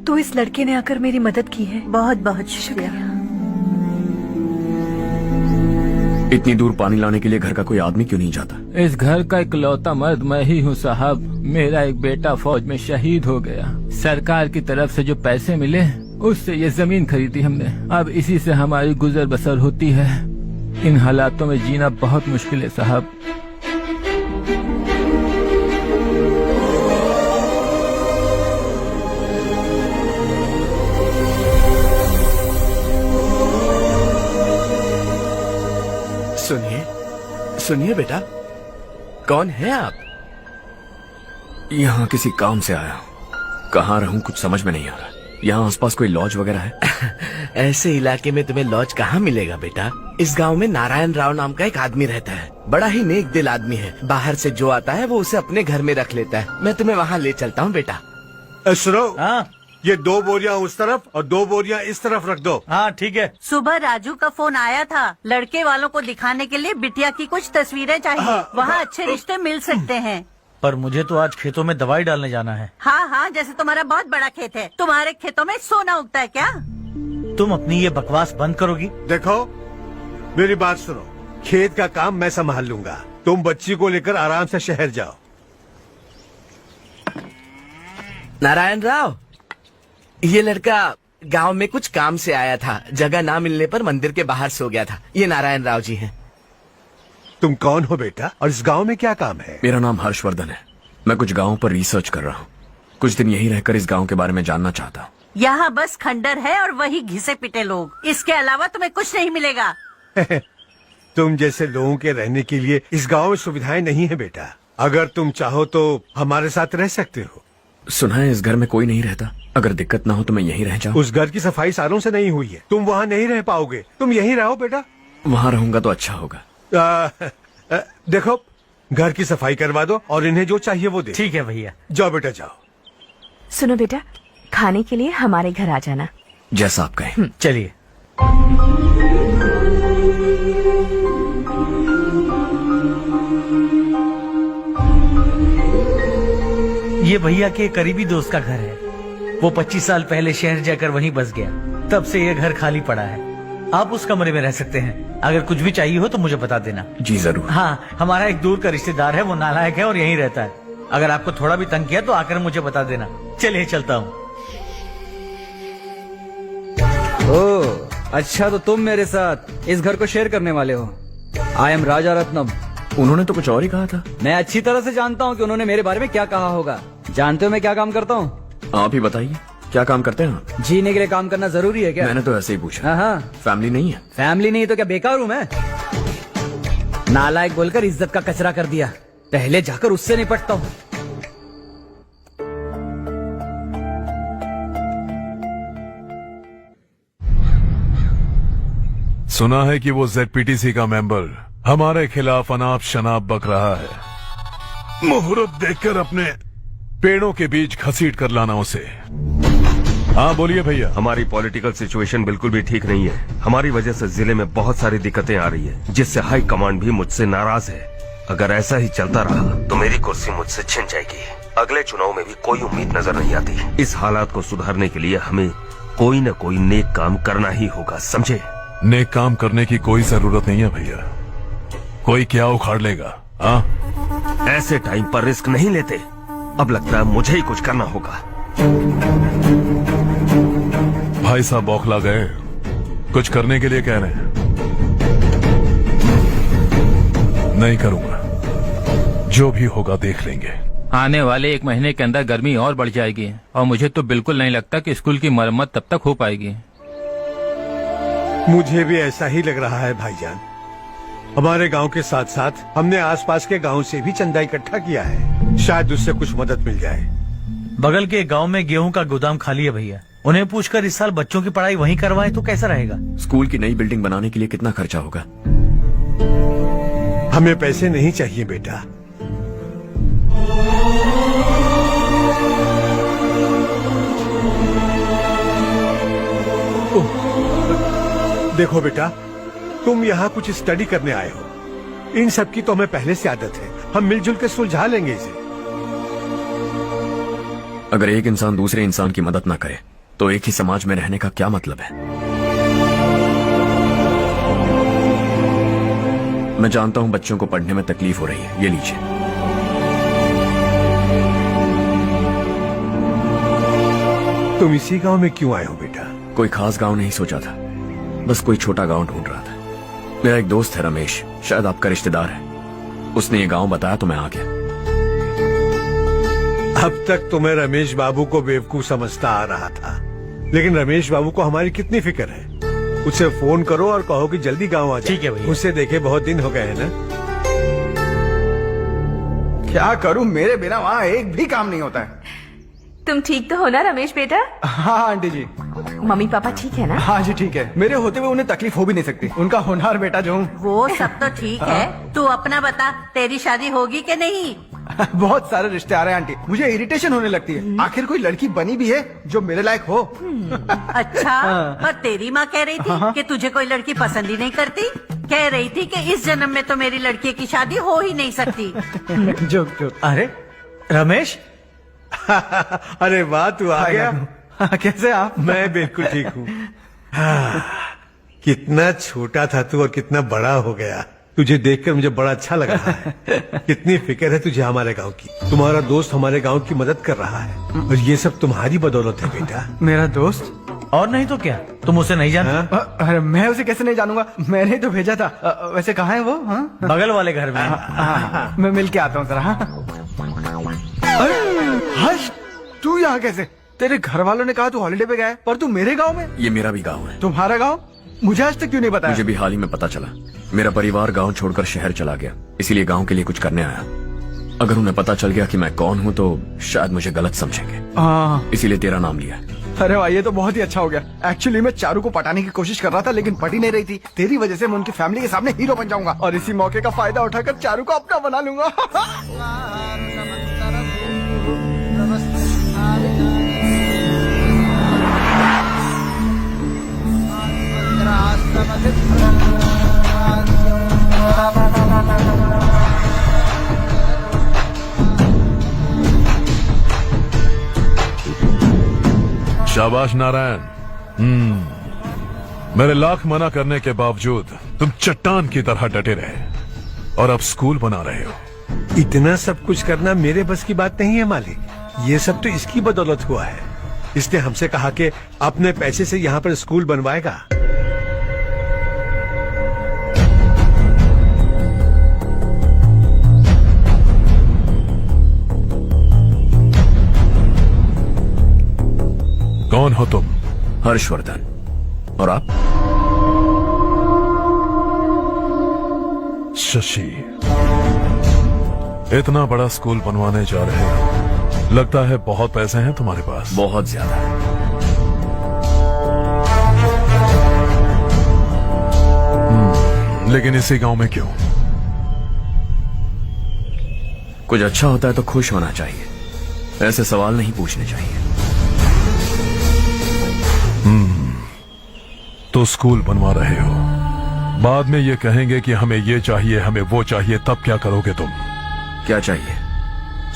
तो इस लड़के ने आकर मेरी मदद की है। बहुत बहुत शुक्रिया। इतनी दूर पानी लाने के लिए घर का कोई आदमी क्यों नहीं जाता? इस घर का इकलौता मर्द मैं ही हूँ साहब। मेरा एक बेटा फौज में शहीद हो गया। सरकार की तरफ से जो पैसे मिले उससे ये जमीन खरीदी हमने। अब इसी से हमारी गुजर बसर होती है। इन हालातों में जीना बहुत मुश्किल है साहब। सुनिए सुनिए बेटा, कौन है आप? यहाँ किसी काम से आया हूँ। कहाँ रहूँ कुछ समझ में नहीं आ रहा। यहाँ आसपास कोई लॉज वगैरह है? ऐसे इलाके में तुम्हें लॉज कहाँ मिलेगा बेटा? इस गांव में नारायण राव नाम का एक आदमी रहता है। बड़ा ही नेक दिल आदमी है। बाहर से जो आता है वो उसे अपने घर में रख लेता है। मैं तुम्हें वहाँ ले चलता हूँ बेटा। सुनो, ये 2 बोरियां उस तरफ और 2 बोरियां इस तरफ रख दो। हाँ ठीक है। सुबह राजू का फोन आया था, लड़के वालों को दिखाने के लिए बिटिया की कुछ तस्वीरें चाहिए। वहाँ अच्छे रिश्ते मिल सकते हैं। पर मुझे तो आज खेतों में दवाई डालने जाना है। हाँ हाँ, जैसे तुम्हारा बहुत बड़ा खेत है। तुम्हारे खेतों में सोना उगता है क्या? तुम अपनी ये बकवास बंद करोगी? देखो, मेरी बात सुनो, खेत का काम मैं संभाल लूंगा। तुम बच्ची को लेकर आराम से शहर जाओ। नारायण राव, ये लड़का गांव में कुछ काम से आया था, जगह ना मिलने पर मंदिर के बाहर सो गया था। ये नारायण राव जी हैं। तुम कौन हो बेटा और इस गांव में क्या काम है? मेरा नाम हर्षवर्धन है। मैं कुछ गांवों पर रिसर्च कर रहा हूँ। कुछ दिन यहीं रहकर इस गांव के बारे में जानना चाहता हूँ। यहाँ बस खंडर है और वही घिसे पिटे लोग, इसके अलावा तुम्हें कुछ नहीं मिलेगा। तुम जैसे लोगों के रहने के लिए इस गांव में सुविधाएं नहीं है बेटा। अगर तुम चाहो तो हमारे साथ रह सकते हो। सुना है इस घर में कोई नहीं रहता। अगर दिक्कत ना हो तो मैं यहीं रह जाऊँ। उस घर की सफाई सालों से नहीं हुई है, तुम वहाँ नहीं रह पाओगे। तुम यहीं रहो बेटा। वहाँ रहूंगा तो अच्छा होगा। देखो, घर की सफाई करवा दो और इन्हें जो चाहिए वो दे। ठीक है भैया। जाओ बेटा जाओ। सुनो बेटा, खाने के लिए हमारे घर आ जाना। जैसा आप कहें। चलिए। ये भैया के करीबी दोस्त का घर है। वो 25 साल पहले शहर जाकर वहीं बस गया, तब से ये घर खाली पड़ा है। आप उस कमरे में रह सकते हैं। अगर कुछ भी चाहिए हो तो मुझे बता देना। जी जरूर। हाँ, हमारा एक दूर का रिश्तेदार है, वो नालायक है और यहीं रहता है। अगर आपको थोड़ा भी तंग किया तो आकर मुझे बता देना। चलिए चलता हूँ। ओह अच्छा, तो तुम मेरे साथ इस घर को शेयर करने वाले हो। आई एम राजा रत्नम। उन्होंने तो कुछ और ही कहा था। मैं अच्छी तरह से जानता हूँ कि उन्होंने मेरे बारे में क्या कहा होगा। जानते हो मैं क्या काम करता हूँ? आप ही बताइए, क्या काम करते हैं आप? जीने के लिए काम करना जरूरी है क्या? मैंने तो ऐसे ही पूछा। हाँ। फैमिली नहीं है? फैमिली नहीं तो क्या बेकार हूँ मैं? नालायक बोलकर इज्जत का कचरा कर दिया। पहले जाकर उससे निपटता हूँ। सुना है कि वो ZPTC का मेंबर हमारे खिलाफ अनाप शनाप बक रहा है। मुहूर्त देखकर अपने पेड़ों के बीच घसीट कर लाना उसे। हाँ बोलिए भैया। हमारी पॉलिटिकल सिचुएशन बिल्कुल भी ठीक नहीं है। हमारी वजह से जिले में बहुत सारी दिक्कतें आ रही है, जिससे हाई कमांड भी मुझसे नाराज है। अगर ऐसा ही चलता रहा तो मेरी कुर्सी मुझसे छिन जाएगी। अगले चुनाव में भी कोई उम्मीद नजर नहीं आती। इस हालात को सुधारने के लिए हमें कोई न कोई नेक काम करना ही होगा, समझे? नेक काम करने की कोई जरूरत नहीं है भैया। कोई क्या उखाड़ लेगा? हाँ, ऐसे टाइम पर रिस्क नहीं लेते। अब लगता है मुझे ही कुछ करना होगा। भाई साहब बौखला गए, कुछ करने के लिए कह रहे हैं। नहीं करूंगा, जो भी होगा देख लेंगे। आने वाले 1 महीने के अंदर गर्मी और बढ़ जाएगी और मुझे तो बिल्कुल नहीं लगता कि स्कूल की मरम्मत तब तक हो पाएगी। मुझे भी ऐसा ही लग रहा है भाईजान। हमारे गांव के साथ साथ हमने आसपास के गांव से भी चंदा इकट्ठा किया है, शायद उससे कुछ मदद मिल जाए। बगल के गांव में गेहूं का गोदाम खाली है भैया। उन्हें पूछकर इस साल बच्चों की पढ़ाई वहीं करवाएं तो कैसा रहेगा? स्कूल की नई बिल्डिंग बनाने के लिए कितना खर्चा होगा? हमें पैसे नहीं चाहिए बेटा। देखो बेटा, तुम यहाँ कुछ स्टडी करने आए हो। इन सब की तो हमें पहले से आदत है। हम मिलजुल के सुलझा लेंगे इसे। अगर एक इंसान दूसरे इंसान की मदद ना करे तो एक ही समाज में रहने का क्या मतलब है? मैं जानता हूं बच्चों को पढ़ने में तकलीफ हो रही है। ये लीजिए। तुम इसी गांव में क्यों आए हो बेटा? कोई खास गांव नहीं सोचा था, बस कोई छोटा गांव ढूंढ रहा था। मेरा एक दोस्त है रमेश, शायद आपका रिश्तेदार है। उसने ये गांव बताया तो मैं आ गया। अब तक तो मैं रमेश बाबू को बेवकूफ समझता आ रहा था, लेकिन रमेश बाबू को हमारी कितनी फिक्र है। उसे फोन करो और कहो कि जल्दी गांव आ जाए। ठीक है भैया। उसे देखे बहुत दिन हो गए हैं ना। क्या करूं, मेरे बिना वहाँ एक भी काम नहीं होता है। तुम ठीक तो हो ना रमेश बेटा? हाँ आंटी जी। मम्मी पापा ठीक है ना? हाँ जी ठीक है। मेरे होते हुए उन्हें तकलीफ हो भी नहीं सकती। उनका होनहार बेटा जो हूँ। वो सब तो ठीक है, तू अपना बता, तेरी शादी होगी कि नहीं? बहुत सारे रिश्ते आ रहे हैं आंटी, मुझे इरिटेशन होने लगती है। आखिर कोई लड़की बनी भी है जो मेरे लायक हो। अच्छा, पर तेरी माँ कह रही थी कि तुझे कोई लड़की पसंद ही नहीं करती। कह रही थी कि इस जन्म में तो मेरी लड़की की शादी हो ही नहीं सकती। Joke joke. अरे रमेश, अरे वाह, तू आ गया। कैसे आप? मैं बिल्कुल ठीक हूँ। कितना छोटा था तू और कितना बड़ा हो गया। तुझे देखकर मुझे बड़ा अच्छा लग रहा है। कितनी फिक्र है तुझे हमारे गांव की। तुम्हारा दोस्त हमारे गांव की मदद कर रहा है और ये सब तुम्हारी बदौलत है बेटा। मेरा दोस्त? और नहीं तो क्या, तुम उसे नहीं जानते? अरे मैं उसे कैसे नहीं जानूंगा, मैंने ही तो भेजा था। वैसे कहाँ है वो? बगल वाले घर में। मैं मिल के आता हूँ जरा। हर्ष, तू यहाँ कैसे? तेरे घर वालों ने कहा तू हॉलिडे पे गया है, पर तू मेरे गांव में? ये मेरा भी गांव है। तुम्हारा गांव? मुझे आज तक क्यों नहीं बताया? मुझे भी हाल ही में पता चला। मेरा परिवार गांव छोड़कर शहर चला गया, इसीलिए गांव के लिए कुछ करने आया। अगर उन्हें पता चल गया कि मैं कौन हूँ तो शायद मुझे गलत समझेंगे, इसीलिए तेरा नाम लिया। अरे वाह, ये तो बहुत ही अच्छा हो गया। एक्चुअली मैं चारू को पटाने की कोशिश कर रहा था, लेकिन पटी नहीं रही थी। तेरी वजह से मैं उनकी फैमिली के सामने हीरो बन जाऊंगा और इसी मौके का फायदा उठाकर चारू को अपना बना लूंगा। शाबाश नारायण। मेरे लाख मना करने के बावजूद तुम चट्टान की तरह डटे रहे और अब स्कूल बना रहे हो। इतना सब कुछ करना मेरे बस की बात नहीं है मालिक। ये सब तो इसकी बदौलत हुआ है। इसने हमसे कहा कि अपने पैसे से यहाँ पर स्कूल बनवाएगा। कौन हो तुम? हर्षवर्धन। और आप? शशि। इतना बड़ा स्कूल बनवाने जा रहे हो, लगता है बहुत पैसे हैं तुम्हारे पास। बहुत ज्यादा। लेकिन इसी गांव में क्यों? कुछ अच्छा होता है तो खुश होना चाहिए, ऐसे सवाल नहीं पूछने चाहिए। तो स्कूल बनवा रहे हो, बाद में ये कहेंगे कि हमें ये चाहिए, हमें वो चाहिए, तब क्या करोगे तुम? क्या चाहिए?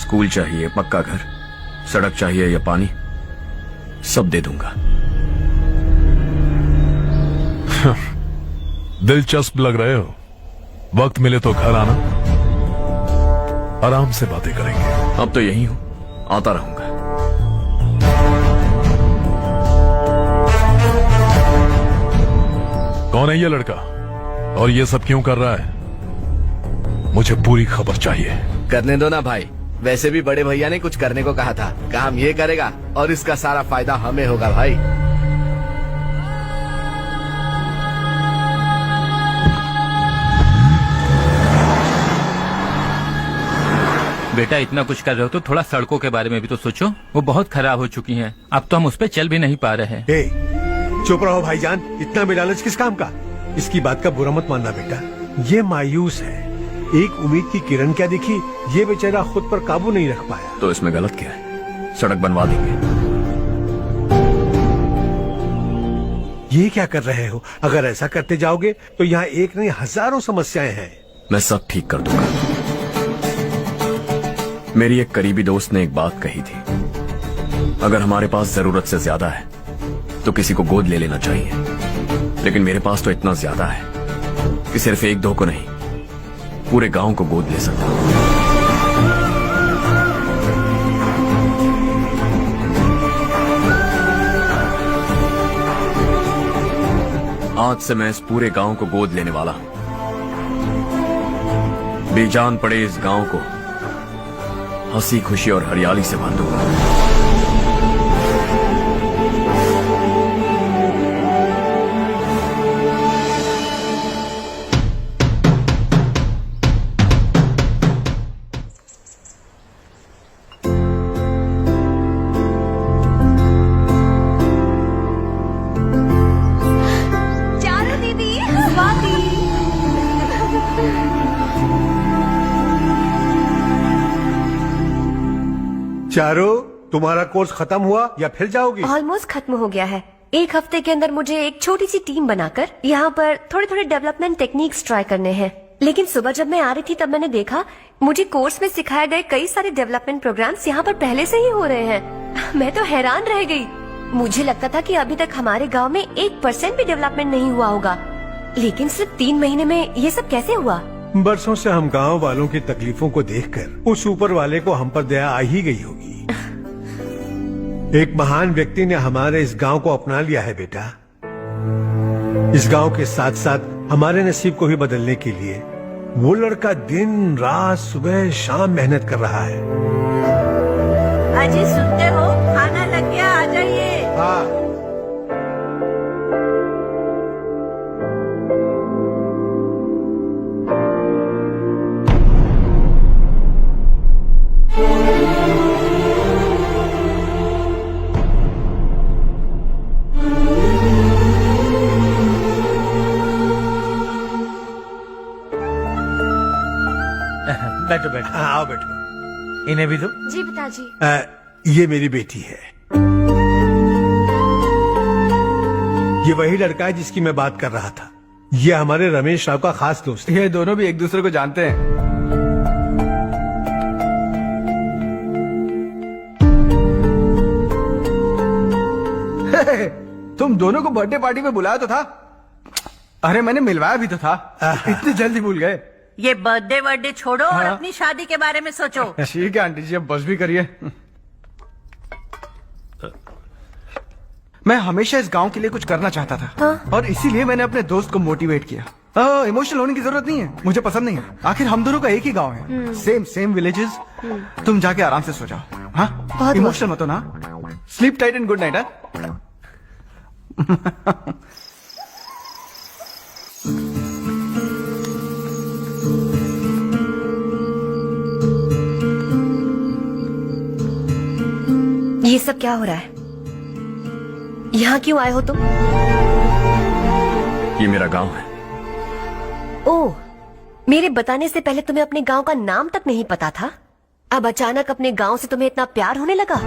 स्कूल चाहिए, पक्का घर, सड़क चाहिए या पानी, सब दे दूंगा। दिलचस्प लग रहे हो। वक्त मिले तो घर आना, आराम से बातें करेंगे। अब तो यही हूं, आता रहूंगा। कौन है ये लड़का और ये सब क्यों कर रहा है? मुझे पूरी खबर चाहिए। करने दो ना भाई, वैसे भी बड़े भैया ने कुछ करने को कहा था। काम ये करेगा और इसका सारा फायदा हमें होगा भाई। बेटा इतना कुछ कर रहे हो तो थोड़ा सड़कों के बारे में भी तो सोचो, वो बहुत खराब हो चुकी हैं। अब तो हम उस पर चल भी नहीं पा रहे हैं। चुप रहो भाईजान, इतना भी लालच किस काम का? इसकी बात का बुरा मत मानना बेटा, ये मायूस है। एक उम्मीद की किरण क्या दिखी, ये बेचारा खुद पर काबू नहीं रख पाया। तो इसमें गलत क्या है? सड़क बनवा देंगे। ये क्या कर रहे हो? अगर ऐसा करते जाओगे तो यहाँ एक नहीं हजारों समस्याएं हैं। मैं सब ठीक कर दूंगा। मेरी एक करीबी दोस्त ने एक बात कही थी, अगर हमारे पास जरूरत से ज्यादा है तो किसी को गोद ले लेना चाहिए। लेकिन मेरे पास तो इतना ज्यादा है कि सिर्फ एक दो को नहीं, पूरे गांव को गोद ले सकता हूं। आज से मैं इस पूरे गांव को गोद लेने वाला हूं। बेजान पड़े इस गांव को हंसी खुशी और हरियाली से बांधूंगा। चारू, तुम्हारा कोर्स खत्म हुआ या फिर जाओगी? ऑलमोस्ट खत्म हो गया है। एक हफ्ते के अंदर मुझे एक छोटी सी टीम बनाकर यहाँ पर थोड़े थोड़े डेवलपमेंट टेक्निक्स ट्राई करने हैं। लेकिन सुबह जब मैं आ रही थी तब मैंने देखा मुझे कोर्स में सिखाए गए कई सारे डेवलपमेंट प्रोग्राम्स यहाँ पर पहले से ही हो रहे हैं। मैं तो हैरान रह गई। मुझे लगता था कि अभी तक हमारे गांव में 1% भी डेवलपमेंट नहीं हुआ होगा, लेकिन सिर्फ 3 महीने में ये सब कैसे हुआ? बरसों से हम गांव वालों की तकलीफों को देखकर उस ऊपर वाले को हम पर दया आ ही गई होगी। एक महान व्यक्ति ने हमारे इस गांव को अपना लिया है बेटा। इस गांव के साथ साथ हमारे नसीब को भी बदलने के लिए वो लड़का दिन रात सुबह शाम मेहनत कर रहा है। अजी सुनते हो, खाना लग गया, आ जाइए। हाँ। बैठो बैठो। हाँ, आओ बैठो। इन्हें भी दो। जी पिताजी। ये मेरी बेटी है। ये वही लड़का है जिसकी मैं बात कर रहा था। ये हमारे रमेश राव का खास दोस्त है। ये दोनों भी एक दूसरे को जानते हैं। तुम दोनों को बर्थडे पार्टी में बुलाया तो था। अरे मैंने मिलवाया भी तो था। इतनी जल्दी भूल गए। ये बर्थडे छोड़ो और अपनी शादी के बारे में सोचो। ठीक है आंटी जी, अब बस भी करिए। मैं हमेशा इस गांव के लिए कुछ करना चाहता था। और इसीलिए मैंने अपने दोस्त को मोटिवेट किया। इमोशनल होने की जरूरत नहीं है, मुझे पसंद नहीं है। आखिर हम दोनों का एक ही गांव है, सेम विलेजेस। तुम जाके आराम से सो जाओ। हाँ, इमोशनल मत हो ना। Sleep tight and good night. ये सब क्या हो रहा है? यहाँ क्यों आए हो तुम? ये मेरा गांव है। ओह, मेरे बताने से पहले तुम्हें अपने गांव का नाम तक नहीं पता था? अब अचानक अपने गांव से तुम्हें इतना प्यार होने लगा?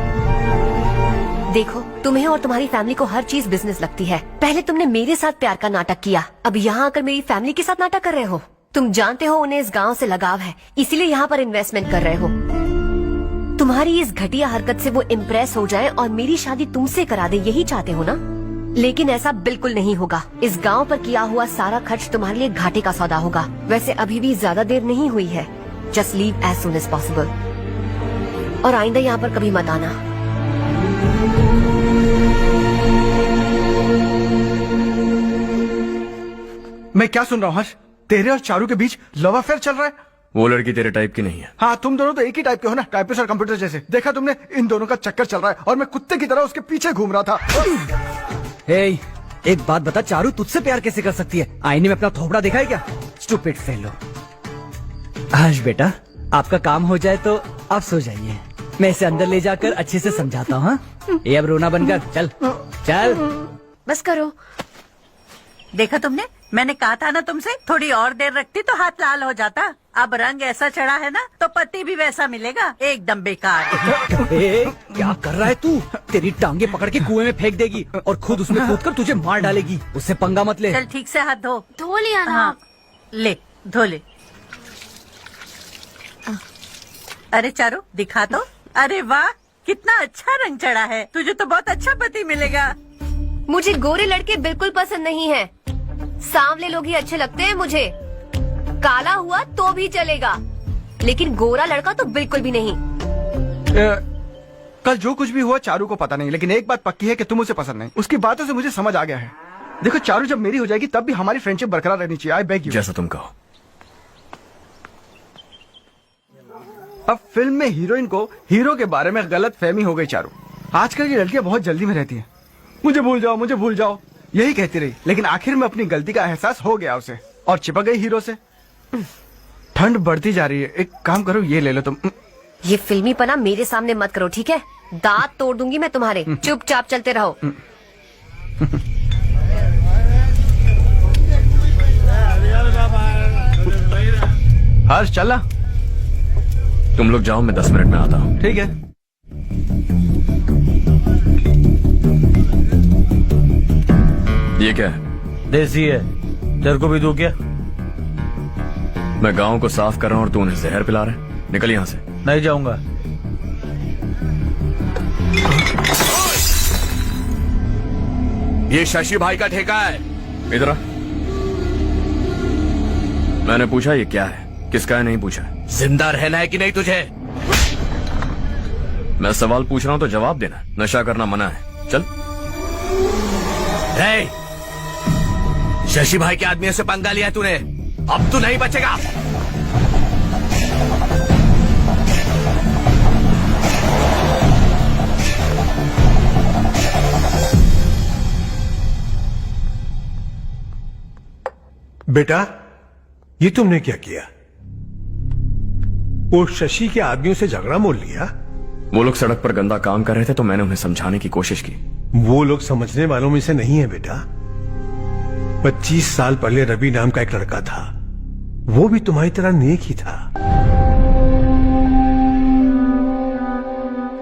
देखो, तुम्हें और तुम्हारी फैमिली को हर चीज बिजनेस लगती है। पहले तुमने मेरे साथ प्यार का नाटक किया, अब यहाँ आकर मेरी फैमिली के साथ नाटक कर रहे हो। तुम जानते हो उन्हें इस गांव से लगाव है, इसीलिए यहाँ पर इन्वेस्टमेंट कर रहे हो। तुम्हारी इस घटिया हरकत से वो इम्प्रेस हो जाए और मेरी शादी तुमसे करा दे, यही चाहते हो ना? लेकिन ऐसा बिल्कुल नहीं होगा। इस गांव पर किया हुआ सारा खर्च तुम्हारे लिए घाटे का सौदा होगा। वैसे अभी भी ज्यादा देर नहीं हुई है। Just leave as soon as possible. और आइंदा यहाँ पर कभी मत आना। मैं क्या सुन रहा हूँ हर्ष? तेरे और चारू के बीच लव अफेयर चल रहा है? वो लड़की तेरे टाइप की नहीं है। हाँ, तुम दोनों तो एक ही टाइप के हो ना, टाइपिस्ट और कंप्यूटर जैसे। देखा तुमने, इन दोनों का चक्कर चल रहा है और मैं कुत्ते की तरह उसके पीछे घूम रहा था। हे, एक बात बता, चारू तुझसे प्यार कैसे कर सकती है? आईने में अपना थोपड़ा देखा है क्या? Stupid fellow. हर्ष बेटा, आपका काम हो जाए तो आप सो जाइए। मैं इसे अंदर ले जाकर अच्छे से समझाता हूँ। ये अब रोना बनकर चल चल। बस करो। देखा तुमने, मैंने कहा था ना तुमसे, थोड़ी और देर रखती तो हाथ लाल हो जाता। अब रंग ऐसा चढ़ा है ना तो पति भी वैसा मिलेगा, एकदम बेकार। क्या कर रहा है तू? तेरी टांगे पकड़ के कुएं में फेंक देगी और खुद उसमें कूदकर तुझे मार डालेगी। उससे पंगा मत ले। चल ठीक से हाथ धो। धो लिया ना। हाँ, ले धो ले। अरे चारू दिखा तो। अरे वाह, कितना अच्छा रंग चढ़ा है। तुझे तो बहुत अच्छा पति मिलेगा। मुझे गोरे लड़के बिल्कुल पसंद नहीं है। सांवले लोग ही अच्छे लगते हैं मुझे। काला हुआ तो भी चलेगा, लेकिन गोरा लड़का तो बिल्कुल भी नहीं। कल जो कुछ भी हुआ चारू को पता नहीं, लेकिन एक बात पक्की है कि तुम उसे पसंद नहीं। उसकी बातों से मुझे समझ आ गया है। देखो, चारू जब मेरी हो जाएगी तब भी हमारी फ्रेंडशिप बरकरार रहनी चाहिए। I beg you. जैसा तुम कहो। अब फिल्म में हीरोइन को हीरो के बारे में गलत फहमी हो गई। चारू, आजकल की लड़कियां बहुत जल्दी में रहती हैं। मुझे भूल जाओ, मुझे भूल जाओ, यही कहती रही। लेकिन आखिर में अपनी गलती का एहसास हो गया उसे और चिपक गई हीरो से। ठंड बढ़ती जा रही है, एक काम करो, ये ले लो तुम। ये फिल्मी पना मेरे सामने मत करो, ठीक है? दांत तोड़ दूंगी मैं तुम्हारे। चुपचाप चलते रहो। हर्ष चलना। तुम लोग जाओ, मैं 10 मिनट में आता हूँ। ठीक है। ये क्या है? देसी है, तेरे को भी दूं क्या? मैं गांव को साफ कर रहा हूँ और तू उन्हें जहर पिला रहा है। निकल यहाँ से। नहीं जाऊंगा। ये शशि भाई का ठेका है। इधर आ। मैंने पूछा ये क्या है, किसका है नहीं पूछा। जिंदा रहना है कि नहीं तुझे? मैं सवाल पूछ रहा हूं तो जवाब देना। नशा करना मना है। चल। हे, शशि भाई के आदमियों से पंगा लिया तूने, अब तू नहीं बचेगा। बेटा, ये तुमने क्या किया? वो शशि के आदमियों से झगड़ा मोल लिया? वो लोग सड़क पर गंदा काम कर रहे थे तो मैंने उन्हें समझाने की कोशिश की। वो लोग समझने वालों में से नहीं है बेटा। 25 साल पहले रवि नाम का एक लड़का था, वो भी तुम्हारी तरह नेक ही था।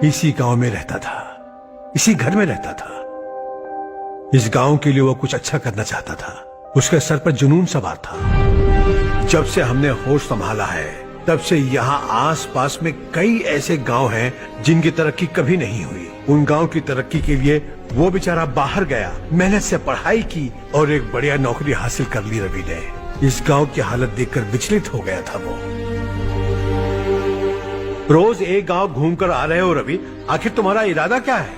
इसी गांव में रहता था, इसी घर में रहता था। इस गांव के लिए वो कुछ अच्छा करना चाहता था। उसके सर पर जुनून सवार था। जब से हमने होश संभाला है तब से यहाँ आस पास में कई ऐसे गांव हैं जिनकी तरक्की कभी नहीं हुई। उन गांव की तरक्की के लिए वो बेचारा बाहर गया, मेहनत से पढ़ाई की और एक बढ़िया नौकरी हासिल कर ली रवि ने। इस गांव की हालत देखकर विचलित हो गया था वो। रोज एक गांव घूमकर आ रहे हो रवि, आखिर तुम्हारा इरादा क्या है?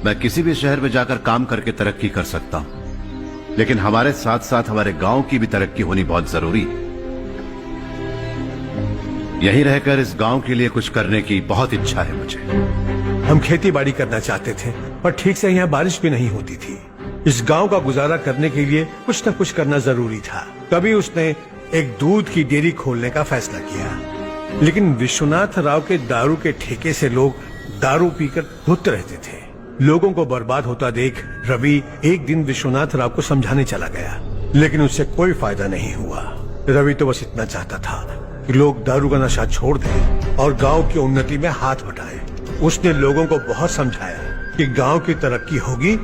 मैं किसी भी शहर में जाकर काम करके तरक्की कर सकता हूं, लेकिन हमारे साथ साथ हमारे गांव की भी तरक्की होनी बहुत जरूरी है। यहीं रहकर इस गांव के लिए कुछ करने की बहुत इच्छा है मुझे। हम खेती बाड़ी करना चाहते थे पर ठीक से यहाँ बारिश भी नहीं होती थी। इस गांव का गुजारा करने के लिए कुछ न कुछ करना जरूरी था। तभी उसने एक दूध की डेयरी खोलने का फैसला किया। लेकिन विश्वनाथ राव के दारू के ठेके से लोग दारू पीकर धुत रहते थे। लोगों को बर्बाद होता देख रवि एक दिन विश्वनाथ राव को समझाने चला गया, लेकिन उससे कोई फायदा नहीं हुआ। रवि तो बस इतना चाहता था कि लोग दारू का नशा छोड़ दें और गांव की उन्नति में हाथ बटाएं। उसने लोगों को बहुत समझाया कि गांव की तरक्की होगी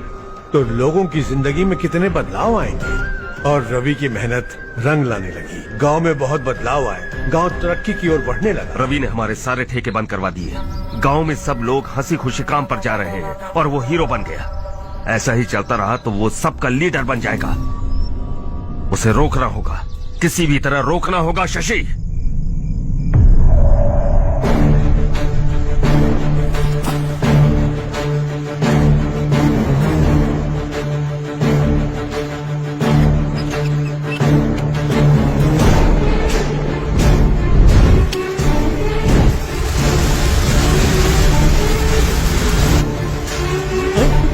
तो लोगों की जिंदगी में कितने बदलाव आएंगे, और रवि की मेहनत रंग लाने लगी। गांव में बहुत बदलाव आए, गांव तरक्की की ओर बढ़ने लगा। रवि ने हमारे सारे ठेके बंद करवा दिए। गांव में सब लोग हंसी खुशी काम पर जा रहे हैं और वो हीरो बन गया। ऐसा ही चलता रहा तो वो सबका लीडर बन जाएगा। उसे रोकना होगा, किसी भी तरह रोकना होगा शशि।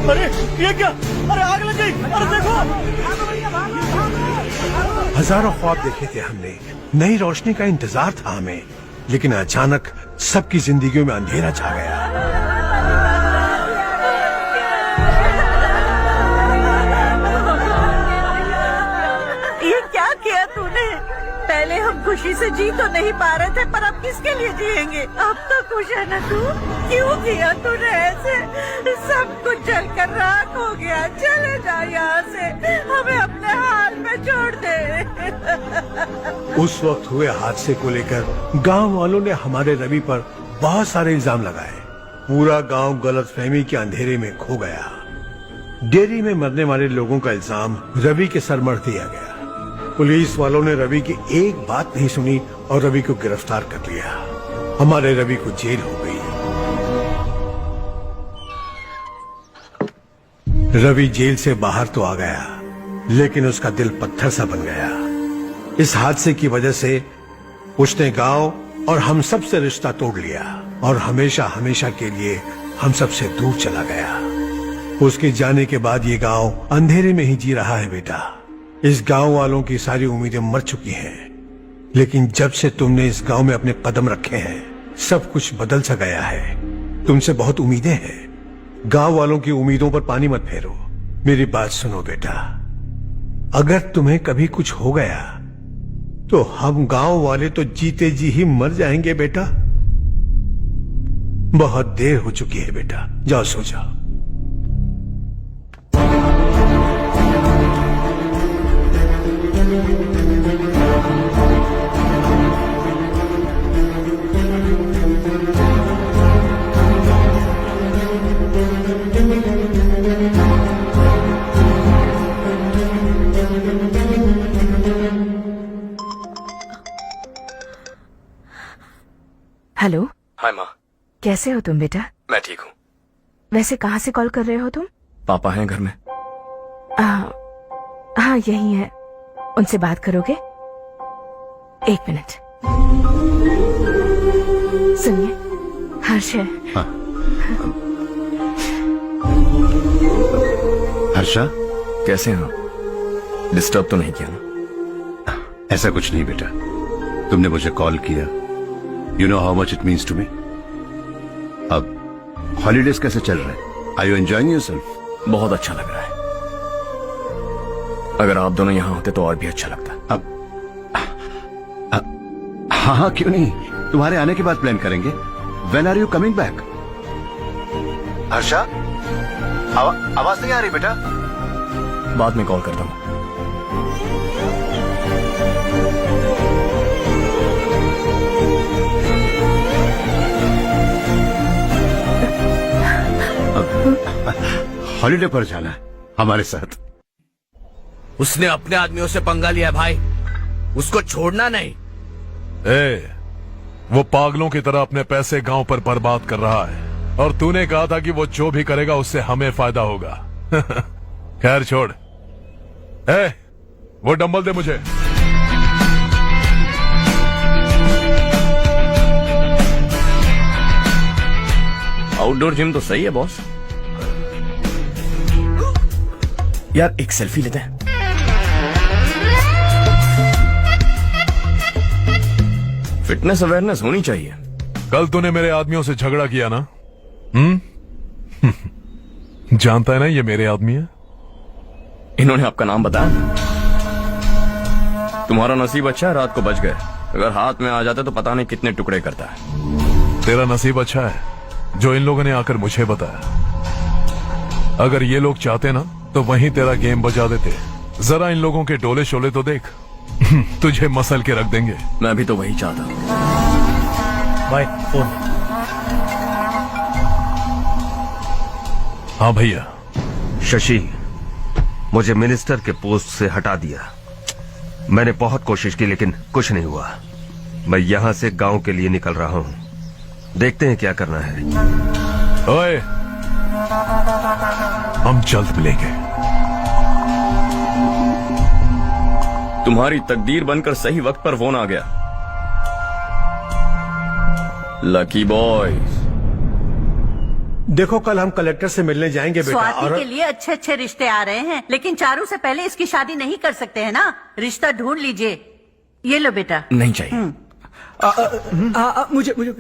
अरे ये क्या? अरे आग लग गई! अरे देखो! हजारों ख्वाब देखे थे हमने, नई रोशनी का इंतजार था हमें, लेकिन अचानक सबकी जिंदगियों में अंधेरा छा गया। ये क्या किया तूने? पहले हम खुशी से जी तो नहीं पा रहे थे, पर अब किसके लिए जिएंगे? अब तो खुश है ना तू? क्यों किया तूने ऐसे? सब कुछ जलकर राख हो गया। चले जा यहाँ से, हमें अपने हाल में छोड़ दे। उस वक्त हुए हादसे को लेकर गांव वालों ने हमारे रवि पर बहुत सारे इल्जाम लगाए। पूरा गांव गलतफहमी के अंधेरे में खो गया। डेयरी में मरने वाले लोगों का इल्जाम रवि के सर मढ़ दिया गया। पुलिस वालों ने रवि की एक बात नहीं सुनी और रवि को गिरफ्तार कर लिया। हमारे रवि को जेल हो गई। रवि जेल से बाहर तो आ गया, लेकिन उसका दिल पत्थर सा बन गया। इस हादसे की वजह से उसने गांव और हम सब से रिश्ता तोड़ लिया और हमेशा हमेशा के लिए हम सब से दूर चला गया। उसके जाने के बाद ये गांव अंधेरे में ही जी रहा है बेटा। इस गांव वालों की सारी उम्मीदें मर चुकी हैं, लेकिन जब से तुमने इस गांव में अपने कदम रखे हैं सब कुछ बदल सा गया है। तुमसे बहुत उम्मीदें हैं। गांव वालों की उम्मीदों पर पानी मत फेरो। मेरी बात सुनो बेटा, अगर तुम्हें कभी कुछ हो गया तो हम गांव वाले तो जीते जी ही मर जाएंगे बेटा। बहुत देर हो चुकी है बेटा, जाओ सो जाओ। हाय माँ। कैसे हो तुम बेटा? मैं ठीक हूँ। वैसे कहाँ से कॉल कर रहे हो तुम? पापा हैं घर में। हाँ यही है। उनसे बात करोगे? एक मिनट। सुनिए, हर्ष है। हर्षा, कैसे हैं आप? डिस्टर्ब तो नहीं किया ना? ऐसा कुछ नहीं बेटा, तुमने मुझे कॉल किया। You know how much it means to me. अब हॉलीडेज कैसे चल रहे हैं? Are you enjoying yourself? बहुत अच्छा लग रहा है। अगर आप दोनों यहाँ होते तो और भी अच्छा लगता। अब हाँ हाँ क्यों नहीं, तुम्हारे आने के बाद प्लान करेंगे। When are you coming back? Harsha, आवाज नहीं आ रही बेटा। बाद में कॉल करता हूँ। हॉलीडे पर जाना है हमारे साथ। उसने अपने आदमियों से पंगा लिया भाई, उसको छोड़ना नहीं। वो पागलों की तरह अपने पैसे गांव पर बर्बाद कर रहा है और तूने कहा था कि वो जो भी करेगा उससे हमें फायदा होगा। खैर छोड़। वो डंबल दे मुझे। आउटडोर जिम तो सही है बॉस। यार एक सेल्फी लेते हैं। फिटनेस अवेयरनेस होनी चाहिए। कल तूने मेरे आदमियों से झगड़ा किया ना? जानता है ना ये मेरे आदमी है। इन्होंने आपका नाम बताया? तुम्हारा नसीब अच्छा है, रात को बच गए। अगर हाथ में आ जाते तो पता नहीं कितने टुकड़े करता है। तेरा नसीब अच्छा है जो इन लोगों ने आकर मुझे बताया। अगर ये लोग चाहते ना तो वहीं तेरा गेम बजा देते। जरा इन लोगों के डोले शोले तो देख। तुझे मसल के रख देंगे। मैं भी तो वही चाहता हूँ। भाई फोन। हाँ भैया। शशि, मुझे मिनिस्टर के पोस्ट से हटा दिया। मैंने बहुत कोशिश की लेकिन कुछ नहीं हुआ। मैं यहाँ से गांव के लिए निकल रहा हूँ। देखते हैं क्या करना है। ओए, हम जल्द मिलेंगे। तुम्हारी तकदीर बनकर सही वक्त पर फोन आ गया। Lucky boys. देखो कल हम कलेक्टर से मिलने जाएंगे बेटा। स्वाति और के लिए अच्छे अच्छे रिश्ते आ रहे हैं, लेकिन चारू से पहले इसकी शादी नहीं कर सकते हैं ना। रिश्ता ढूंढ लीजिए। ये लो बेटा। नहीं चाहिए। मुझे मुझे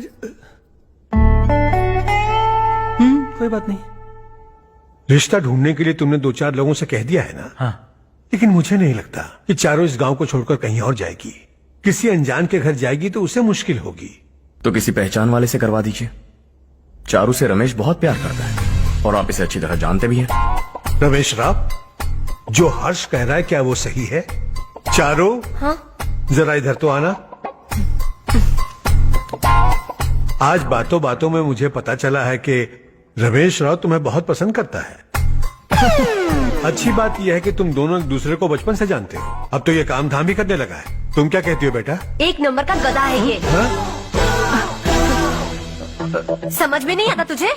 कोई बात नहीं। रिश्ता ढूंढने के लिए तुमने 2-4 लोगों से कह दिया है ना? हाँ। लेकिन मुझे नहीं लगता कि चारों इस गांव को छोड़कर कहीं और जाएगी। किसी अनजान के घर जाएगी तो उसे मुश्किल होगी। तो किसी पहचान वाले से करवा दीजिए। चारू से रमेश बहुत प्यार करता है और आप इसे अच्छी तरह जानते भी हैं। रमेश राव, जो हर्ष कह रहा है क्या वो सही है? चारो, हाँ? जरा इधर तो आना। आज बातों बातों में मुझे पता चला है कि रमेश राव तुम्हें बहुत पसंद करता है। अच्छी बात यह है कि तुम दोनों एक दूसरे को बचपन से जानते हो। अब तो ये काम धाम भी करने लगा है। तुम क्या कहती हो बेटा? एक नंबर का गधा है ये। हाँ? समझ में नहीं आता तुझे?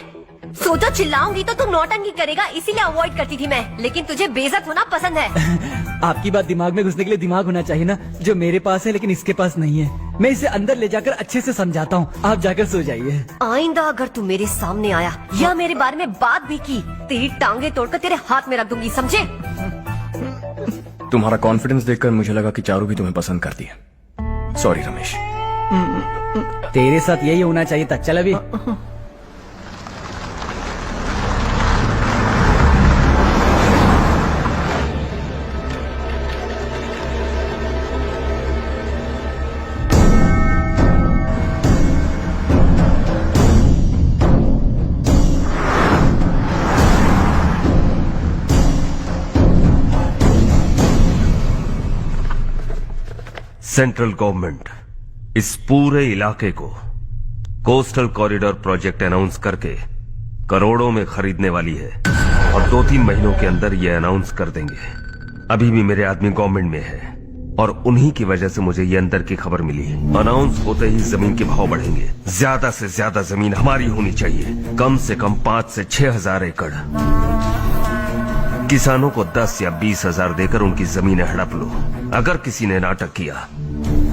सोचो चिल्लाऊंगी तो तू नौटंकी करेगा, इसीलिए अवॉइड करती थी मैं। लेकिन तुझे बेइज्जत होना पसंद है। आपकी बात दिमाग में घुसने के लिए दिमाग होना चाहिए ना, जो मेरे पास है लेकिन इसके पास नहीं है। मैं इसे अंदर ले जाकर अच्छे से समझाता हूँ। आप जाकर सो जाइए। आइंदा अगर तू मेरे सामने आया या मेरे बारे में बात भी की, तेरी टांगे तोड़कर तेरे हाथ में रख दूंगी, समझे? तुम्हारा कॉन्फिडेंस देखकर मुझे लगा कि चारू भी तुम्हें पसंद करती है। सॉरी रमेश। तेरे साथ यही होना चाहिए था। चल अभी। सेंट्रल गवर्नमेंट इस पूरे इलाके को कोस्टल कॉरिडोर प्रोजेक्ट अनाउंस करके करोड़ों में खरीदने वाली है और 2-3 महीनों के अंदर ये अनाउंस कर देंगे। अभी भी मेरे आदमी गवर्नमेंट में है। और उन्हीं की वजह से मुझे ये अंदर की खबर मिली है। अनाउंस होते ही जमीन के भाव बढ़ेंगे। ज्यादा से ज्यादा जमीन हमारी होनी चाहिए, कम से कम 5 से 6 हजार एकड़। किसानों को 10 या 20 हजार देकर उनकी जमीनें हड़प लो। अगर किसी ने नाटक किया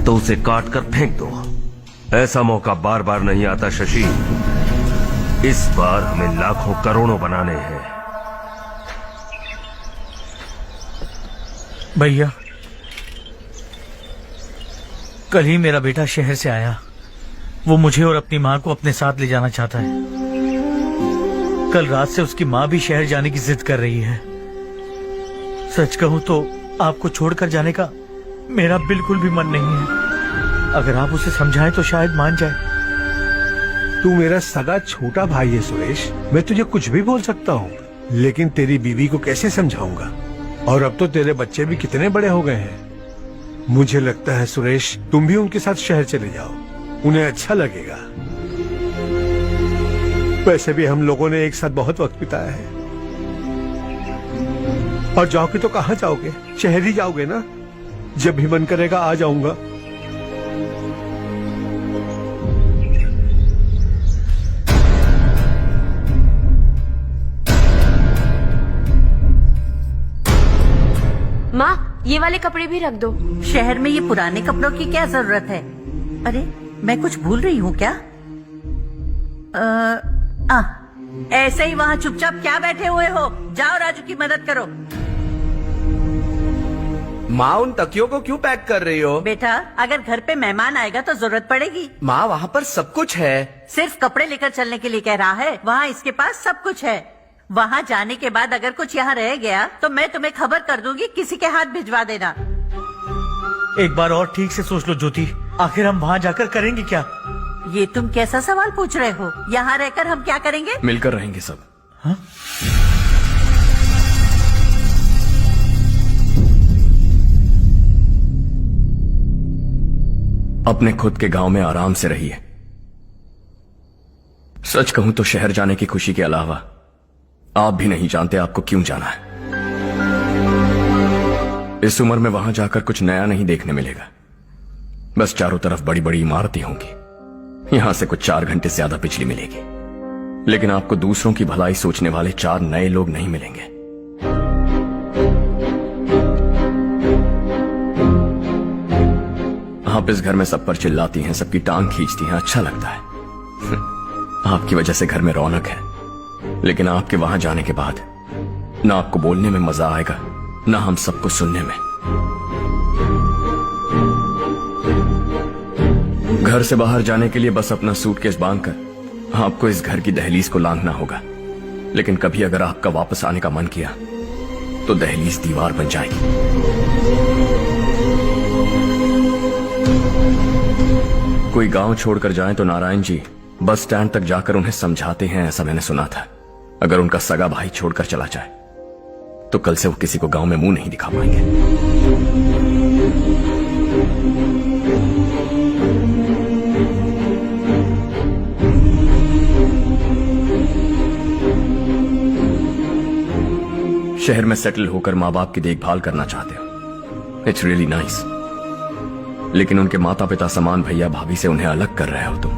तो उसे काट कर फेंक दो। ऐसा मौका बार बार नहीं आता शशि। इस बार हमें लाखों करोड़ों बनाने हैं। भैया, कल ही मेरा बेटा शहर से आया। वो मुझे और अपनी माँ को अपने साथ ले जाना चाहता है। कल रात से उसकी माँ भी शहर जाने की जिद कर रही है। सच कहूं तो आपको छोड़कर जाने का मेरा बिल्कुल भी मन नहीं है। अगर आप उसे समझाएं तो शायद मान जाए। तू मेरा सगा छोटा भाई है सुरेश, मैं तुझे कुछ भी बोल सकता हूँ, लेकिन तेरी बीवी को कैसे समझाऊंगा? और अब तो तेरे बच्चे भी कितने बड़े हो गए हैं। मुझे लगता है सुरेश, तुम भी उनके साथ शहर चले जाओ, उन्हें अच्छा लगेगा। वैसे भी हम लोगों ने एक साथ बहुत वक्त बिताया है। और जाओगे तो कहाँ जाओगे? शहर ही जाओगे ना? जब भी मन करेगा आ जाऊंगा। माँ, ये वाले कपड़े भी रख दो। शहर में ये पुराने कपड़ों की क्या जरूरत है? अरे, मैं कुछ भूल रही हूँ क्या? ऐसे ही वहाँ चुपचाप क्या बैठे हुए हो? जाओ राजू की मदद करो। माँ, उन तकियों को क्यों पैक कर रही हो? बेटा, अगर घर पे मेहमान आएगा तो जरूरत पड़ेगी। माँ, वहाँ पर सब कुछ है। सिर्फ कपड़े लेकर चलने के लिए कह रहा है? वहाँ इसके पास सब कुछ है। वहाँ जाने के बाद अगर कुछ यहाँ रह गया तो मैं तुम्हें खबर कर दूंगी, किसी के हाथ भिजवा देना। एक बार और ठीक से सोच लो ज्योति, आखिर हम वहाँ जाकर करेंगे क्या? ये तुम कैसा सवाल पूछ रहे हो? यहाँ रहकर हम क्या करेंगे? मिलकर रहेंगे सब। हाँ? अपने खुद के गांव में आराम से रहिए। सच कहूं तो शहर जाने की खुशी के अलावा आप भी नहीं जानते आपको क्यों जाना है। इस उम्र में वहां जाकर कुछ नया नहीं देखने मिलेगा। बस चारों तरफ बड़ी बड़ी इमारतें होंगी। यहां से कुछ 4 घंटे ज्यादा बिजली मिलेगी, लेकिन आपको दूसरों की भलाई सोचने वाले 4 नए लोग नहीं मिलेंगे। आप इस घर में सब पर चिल्लाती हैं, सबकी टांग खींचती हैं, अच्छा लगता है। आपकी वजह से घर में रौनक है, लेकिन आपके वहां जाने के बाद ना आपको बोलने में मजा आएगा, ना हम सबको सुनने में। घर से बाहर जाने के लिए बस अपना सूटकेस बांधकर आपको इस घर की दहलीज को लांघना होगा। लेकिन कभी अगर आपका वापस आने का मन किया तो दहलीज दीवार बन जाएगी। कोई गांव छोड़कर जाएं तो नारायण जी बस स्टैंड तक जाकर उन्हें समझाते हैं, ऐसा मैंने सुना था। अगर उनका सगा भाई छोड़कर चला जाए तो कल से वो किसी को गांव में मुंह नहीं दिखा पाएंगे। शहर में सेटल होकर माँ बाप की देखभाल करना चाहते हो, इट्स रियली नाइस। लेकिन उनके माता पिता समान भैया भाभी से उन्हें अलग कर रहे हो तुम।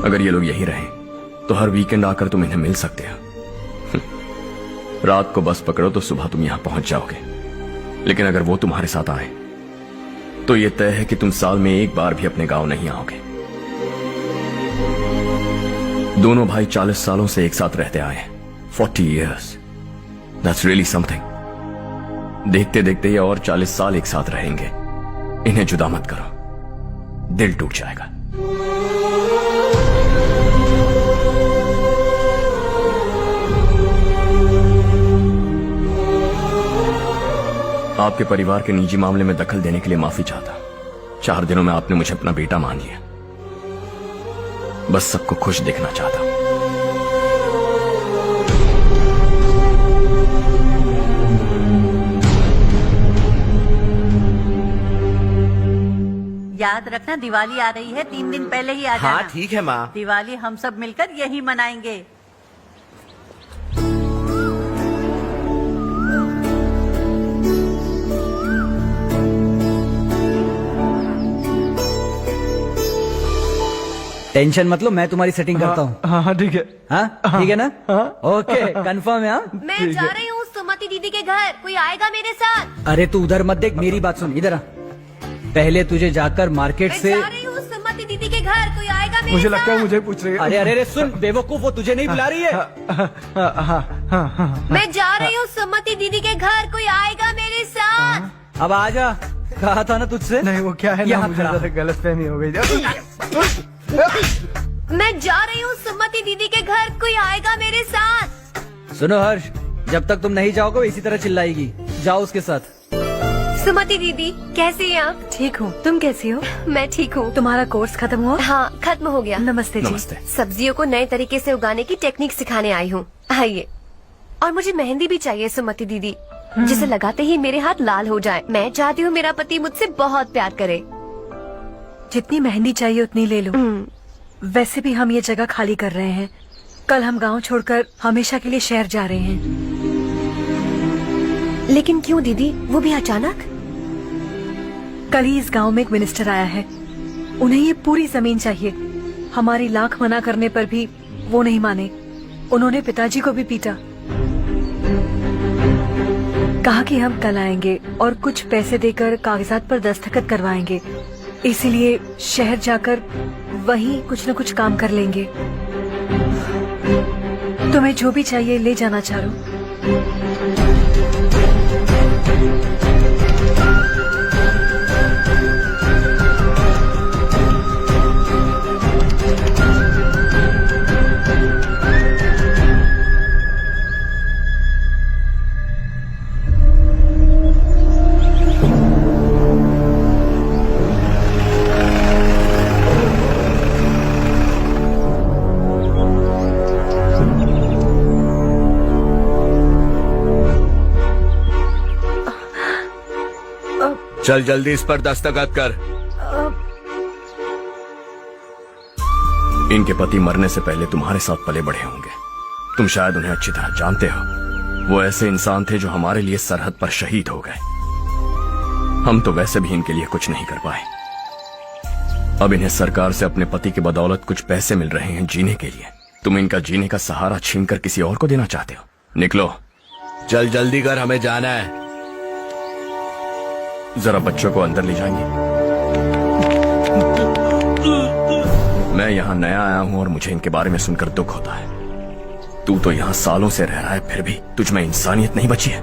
अगर ये लोग यही रहें तो हर वीकेंड आकर तुम इन्हें मिल सकते हो। रात को बस पकड़ो तो सुबह तुम यहां पहुंच जाओगे। लेकिन अगर वो तुम्हारे साथ आए तो ये तय है कि तुम साल में एक बार भी अपने गांव नहीं आओगे। दोनों भाई 40 सालों से एक साथ रहते आए, 40 years, that's really something। देखते देखते ये और 40 साल एक साथ रहेंगे। इन्हें जुदा मत करो, दिल टूट जाएगा। आपके परिवार के निजी मामले में दखल देने के लिए माफी चाहता। 4 दिनों में आपने मुझे अपना बेटा मान लिया। बस सबको खुश देखना चाहता हूं। याद रखना, दिवाली आ रही है, 3 दिन पहले ही आ जाना। हाँ ठीक है माँ। दिवाली हम सब मिलकर यही मनाएंगे। टेंशन मत लो, मैं तुम्हारी सेटिंग करता हूँ। हाँ ठीक है। हाँ ठीक है ना? ओके कंफर्म है। हाँ मैं जा रही हूँ सुमति दीदी के घर, कोई आएगा मेरे साथ? अरे तू उधर मत देख, मेरी बात सुन, इधर आ। पहले तुझे जाकर मार्केट से। मैं जा रही हूँ सुमति दीदी के घर, कोई आएगा मेरे मुझे साथ? लगता है मुझे पूछ रही है। अरे अरे अरे सुन बेवकूफ, वो तुझे नहीं बुला रही है। मैं जा रही हूँ सुमति दीदी के घर, कोई आएगा मेरे साथ? अब आ जा, कहा था ना तुझसे। नहीं वो क्या है ना, यहाँ मुझे खड़ा। जरा गलतफहमी हो गई। मैं जा रही हूँ सुमति दीदी के घर, कोई आएगा मेरे साथ? सुनो हर्ष, जब तक तुम नहीं जाओगे इसी तरह चिल्लाएगी। जाओ उसके साथ। सुमति दीदी कैसी हैं आप? ठीक हूँ, तुम कैसी हो? मैं ठीक हूँ। तुम्हारा कोर्स खत्म हुआ? हाँ खत्म हो गया। नमस्ते जी। नमस्ते। सब्जियों को नए तरीके से उगाने की टेक्निक सिखाने आई हूँ, आइए। और मुझे मेहंदी भी चाहिए सुमति दीदी, जिसे लगाते ही मेरे हाथ लाल हो जाए। मैं चाहती हूँ मेरा पति मुझसे बहुत प्यार करे। जितनी मेहंदी चाहिए उतनी ले लो। वैसे भी हम ये जगह खाली कर रहे हैं। कल हम गांव छोड़कर हमेशा के लिए शहर जा रहे हैं। लेकिन क्यों दीदी, वो भी अचानक? कल ही इस गांव में एक मिनिस्टर आया है, उन्हें ये पूरी जमीन चाहिए। हमारी लाख मना करने पर भी वो नहीं माने। उन्होंने पिताजी को भी पीटा। कहा कि हम कल आएंगे और कुछ पैसे देकर कागजात पर दस्तखत करवाएंगे। इसीलिए शहर जाकर वहीं कुछ न कुछ काम कर लेंगे। तुम्हें जो भी चाहिए ले जाना चारू। चल जल्दी इस पर दस्तखत कर। इनके पति मरने से पहले तुम्हारे साथ पले बढ़े होंगे, तुम शायद उन्हें अच्छी तरह जानते हो। वो ऐसे इंसान थे जो हमारे लिए सरहद पर शहीद हो गए। हम तो वैसे भी इनके लिए कुछ नहीं कर पाए। अब इन्हें सरकार से अपने पति की बदौलत कुछ पैसे मिल रहे हैं जीने के लिए। तुम इनका जीने का सहारा छीनकर किसी और को देना चाहते हो। निकलो, चल जल्दी कर, हमें जाना है। जरा बच्चों को अंदर ले जाएंगे। मैं यहाँ नया आया हूँ और मुझे इनके बारे में सुनकर दुख होता है। तू तो यहाँ सालों से रह रहा है, फिर भी तुझ में इंसानियत नहीं बची है।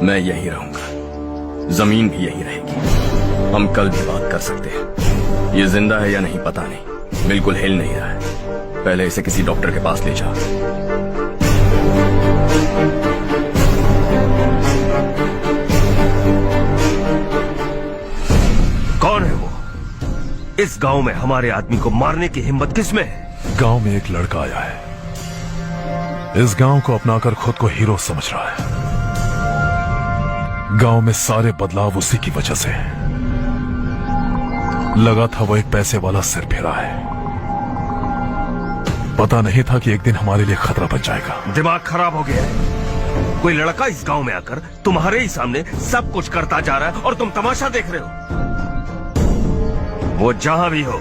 मैं यही रहूंगा, जमीन भी यही रहेगी। हम कल भी बात कर सकते हैं। ये जिंदा है या नहीं पता नहीं, बिल्कुल हिल नहीं रहा है। पहले इसे किसी डॉक्टर के पास ले जा। कौन है वो? इस गांव में हमारे आदमी को मारने की हिम्मत किसमें है? गांव में एक लड़का आया है, इस गांव को अपनाकर खुद को हीरो समझ रहा है। गांव में सारे बदलाव उसी की वजह से है। लगा था वो एक पैसे वाला सिर फेरा है, पता नहीं था कि एक दिन हमारे लिए खतरा बन जाएगा। दिमाग खराब हो गया है। कोई लड़का इस गांव में आकर तुम्हारे ही सामने सब कुछ करता जा रहा है और तुम तमाशा देख रहे हो। वो जहां भी हो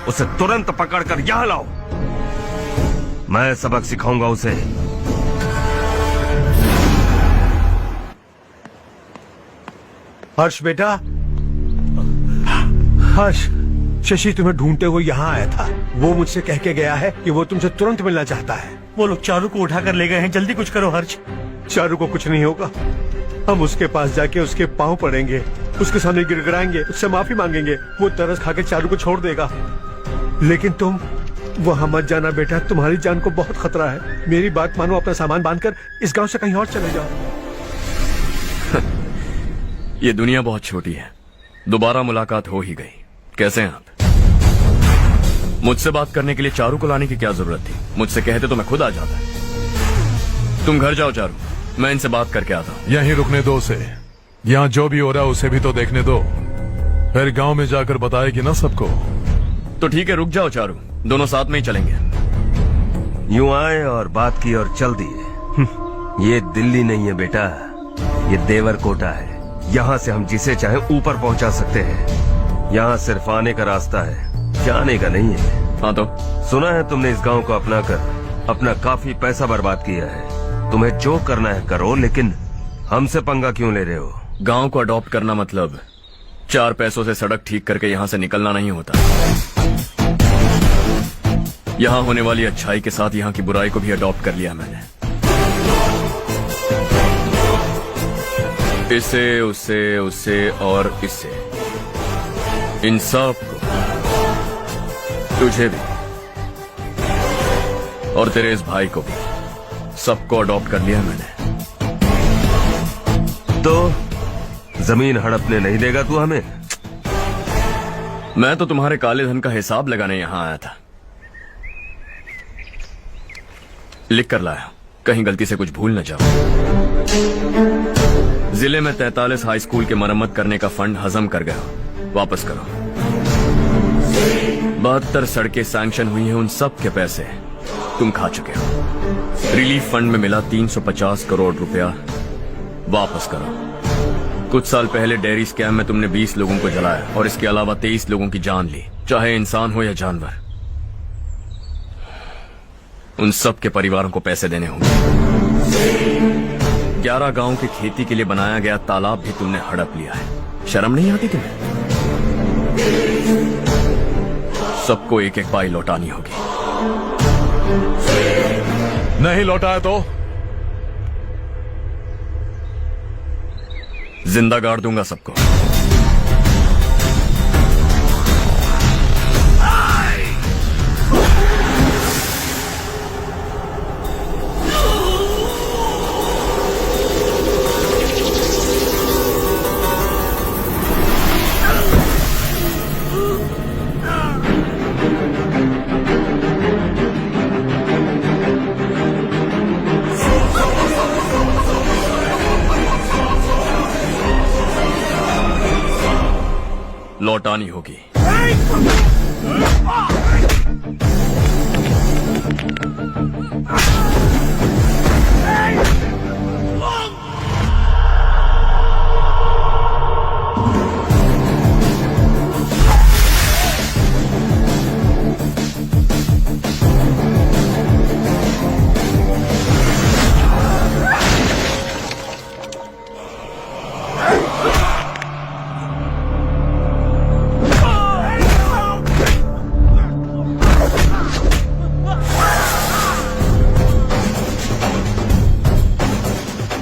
उसे तुरंत पकड़कर यहां लाओ। मैं सबक सिखाऊंगा उसे। हर्ष बेटा, हर्ष, शशि तुम्हें ढूंढते हुए यहाँ आया था। वो मुझसे कह के गया है कि वो तुमसे तुरंत मिलना चाहता है। वो लोग चारू को उठाकर ले गए हैं, जल्दी कुछ करो हर्ष। चारू को कुछ नहीं होगा। हम उसके पास जाके उसके पांव पड़ेंगे, उसके सामने गिड़गिड़ाएंगे, उससे माफी मांगेंगे। वो तरस खा के चारू को छोड़ देगा। लेकिन तुम वहां मत जाना बेटा, तुम्हारी जान को बहुत खतरा है। मेरी बात मानो, अपना सामान बांधकर इस गांव से कहीं और चले जाओ। ये दुनिया बहुत छोटी है, दोबारा मुलाकात हो ही गई। कैसे हैं आप? मुझसे बात करने के लिए चारू को लाने की क्या जरूरत थी? मुझसे कहते तो मैं खुद आ जाता। तुम घर जाओ चारू, मैं इनसे बात करके आता हूँ। यहीं रुकने दो उसे। यहाँ जो भी हो रहा है उसे भी तो देखने दो, फिर गांव में जाकर बताएगी ना सबको। तो ठीक है, रुक जाओ चारू, दोनों साथ में ही चलेंगे। यूं आए और बात की और चल दिए। ये दिल्ली नहीं है बेटा, ये देवर कोटा है। यहाँ से हम जिसे चाहे ऊपर पहुँचा सकते हैं। यहाँ सिर्फ आने का रास्ता है, जाने का नहीं है। हाँ तो सुना है तुमने इस गांव को अपना कर अपना काफी पैसा बर्बाद किया है। तुम्हें जो करना है करो, लेकिन हमसे पंगा क्यों ले रहे हो? गांव को अडॉप्ट करना मतलब 4 पैसों से सड़क ठीक करके यहाँ से निकलना नहीं होता। यहाँ होने वाली अच्छाई के साथ यहाँ की बुराई को भी अडॉप्ट कर लिया मैंने। इसे, उससे, उससे और इससे, इन सब को, तुझे भी और तेरे इस भाई को भी, सबको अडॉप्ट कर लिया मैंने। तो जमीन हड़पने नहीं देगा तू हमें? मैं तो तुम्हारे काले धन का हिसाब लगाने यहां आया था। लिख कर लाया, कहीं गलती से कुछ भूल न जाओ। जिले में 43 हाई स्कूल के मरम्मत करने का फंड हजम कर गया, वापस करो। 72 सड़कें सैंक्शन हुई हैं, उन सब के पैसे तुम खा चुके हो। रिलीफ फंड में मिला 350 करोड़ रुपया, वापस करो। कुछ साल पहले डेयरी स्कैम में तुमने 20 लोगों को जलाया और इसके अलावा 23 लोगों की जान ली, चाहे इंसान हो या जानवर। उन सब के परिवारों को पैसे देने होंगे। 11 गांव की खेती के लिए बनाया गया तालाब भी तुमने हड़प लिया है। शर्म नहीं आती तुम्हें? सबको एक एक पाई लौटानी होगी। नहीं लौटाया तो जिंदा गाड़ दूंगा सबको। लौटानी होगी।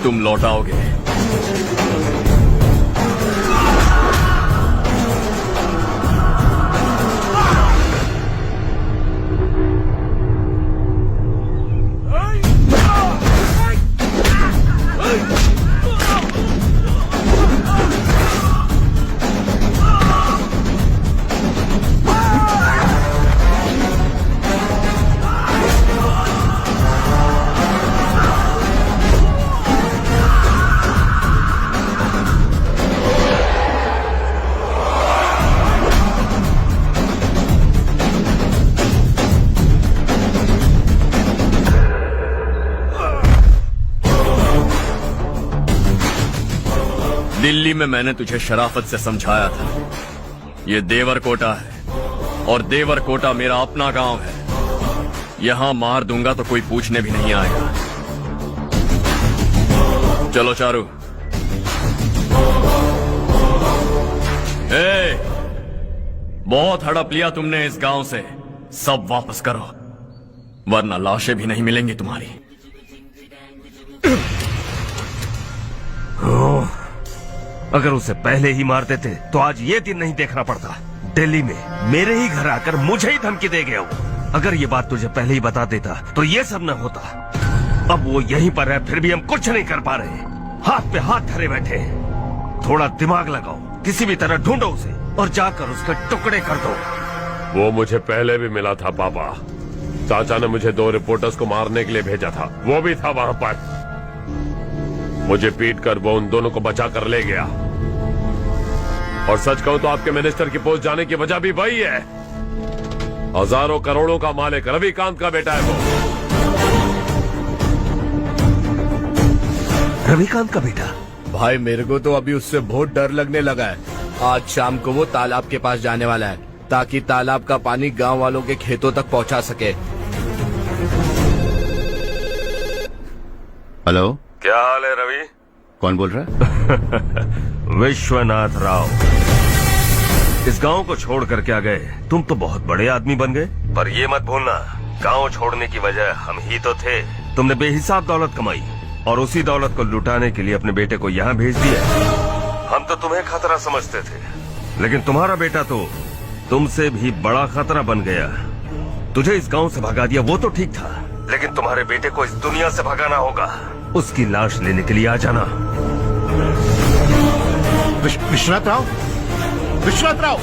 तुम लौटाओगे। दिल्ली में मैंने तुझे शराफत से समझाया था, ये देवर कोटा है और देवर कोटा मेरा अपना गांव है। यहां मार दूंगा तो कोई पूछने भी नहीं आएगा। चलो चारू। बहुत हड़प लिया तुमने इस गांव से, सब वापस करो, वरना लाशें भी नहीं मिलेंगी तुम्हारी। अगर उसे पहले ही मार देते तो आज ये दिन नहीं देखना पड़ता। दिल्ली में मेरे ही घर आकर मुझे ही धमकी दे गया वो। अगर ये बात तुझे पहले ही बता देता तो ये सब न होता। अब वो यहीं पर है, फिर भी हम कुछ नहीं कर पा रहे, हाथ पे हाथ धरे बैठे हैं। थोड़ा दिमाग लगाओ, किसी भी तरह ढूंढो उसे और जाकर उसके टुकड़े कर दो। वो मुझे पहले भी मिला था पापा। चाचा ने मुझे 2 रिपोर्टर्स को मारने के लिए भेजा था, वो भी था वहां पर। मुझे पीट कर वो उन दोनों को बचा कर ले गया। और सच कहूं तो आपके मिनिस्टर की पोस्ट जाने की वजह भी वही है। हजारों करोड़ों का मालिक रविकांत का बेटा है वो। रविकांत का बेटा? भाई मेरे को तो अभी उससे बहुत डर लगने लगा है। आज शाम को वो तालाब के पास जाने वाला है ताकि तालाब का पानी गांव वालों के खेतों तक पहुंचा सके। हेलो, क्या हाल है रवि? कौन बोल रहा है? विश्वनाथ राव। इस गांव को छोड़ कर क्या गए? तुम तो बहुत बड़े आदमी बन गए, पर ये मत भूलना गांव छोड़ने की वजह हम ही तो थे। तुमने बेहिसाब दौलत कमाई और उसी दौलत को लुटाने के लिए अपने बेटे को यहाँ भेज दिया। हम तो तुम्हें खतरा समझते थे, लेकिन तुम्हारा बेटा तो तुमसे भी बड़ा खतरा बन गया। तुझे इस गांव से भगा दिया वो तो ठीक था, लेकिन तुम्हारे बेटे को इस दुनिया से भगाना होगा। उसकी लाश लेने के लिए आ जाना। विश्वनाथ राव, विश्वनाथ राव।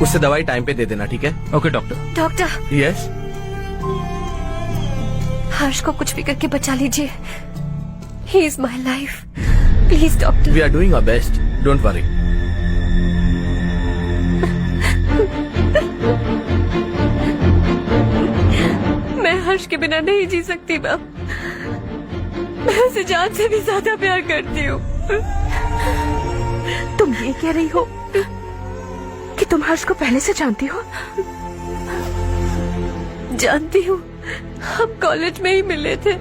उससे दवाई टाइम पे दे देना, ठीक है? Okay doctor. Doctor, yes. Harsh को कुछ भी करके बचा लीजिए। He is my life, please doctor. We are doing our best, don't worry. मैं हर्ष के बिना नहीं जी सकती बाप। मैं उसे जान से भी ज्यादा प्यार करती हूँ। तुम ये कह रही हो कि तुम हर्ष को पहले से जानती हो? जानती हूँ, हम कॉलेज में ही मिले थे।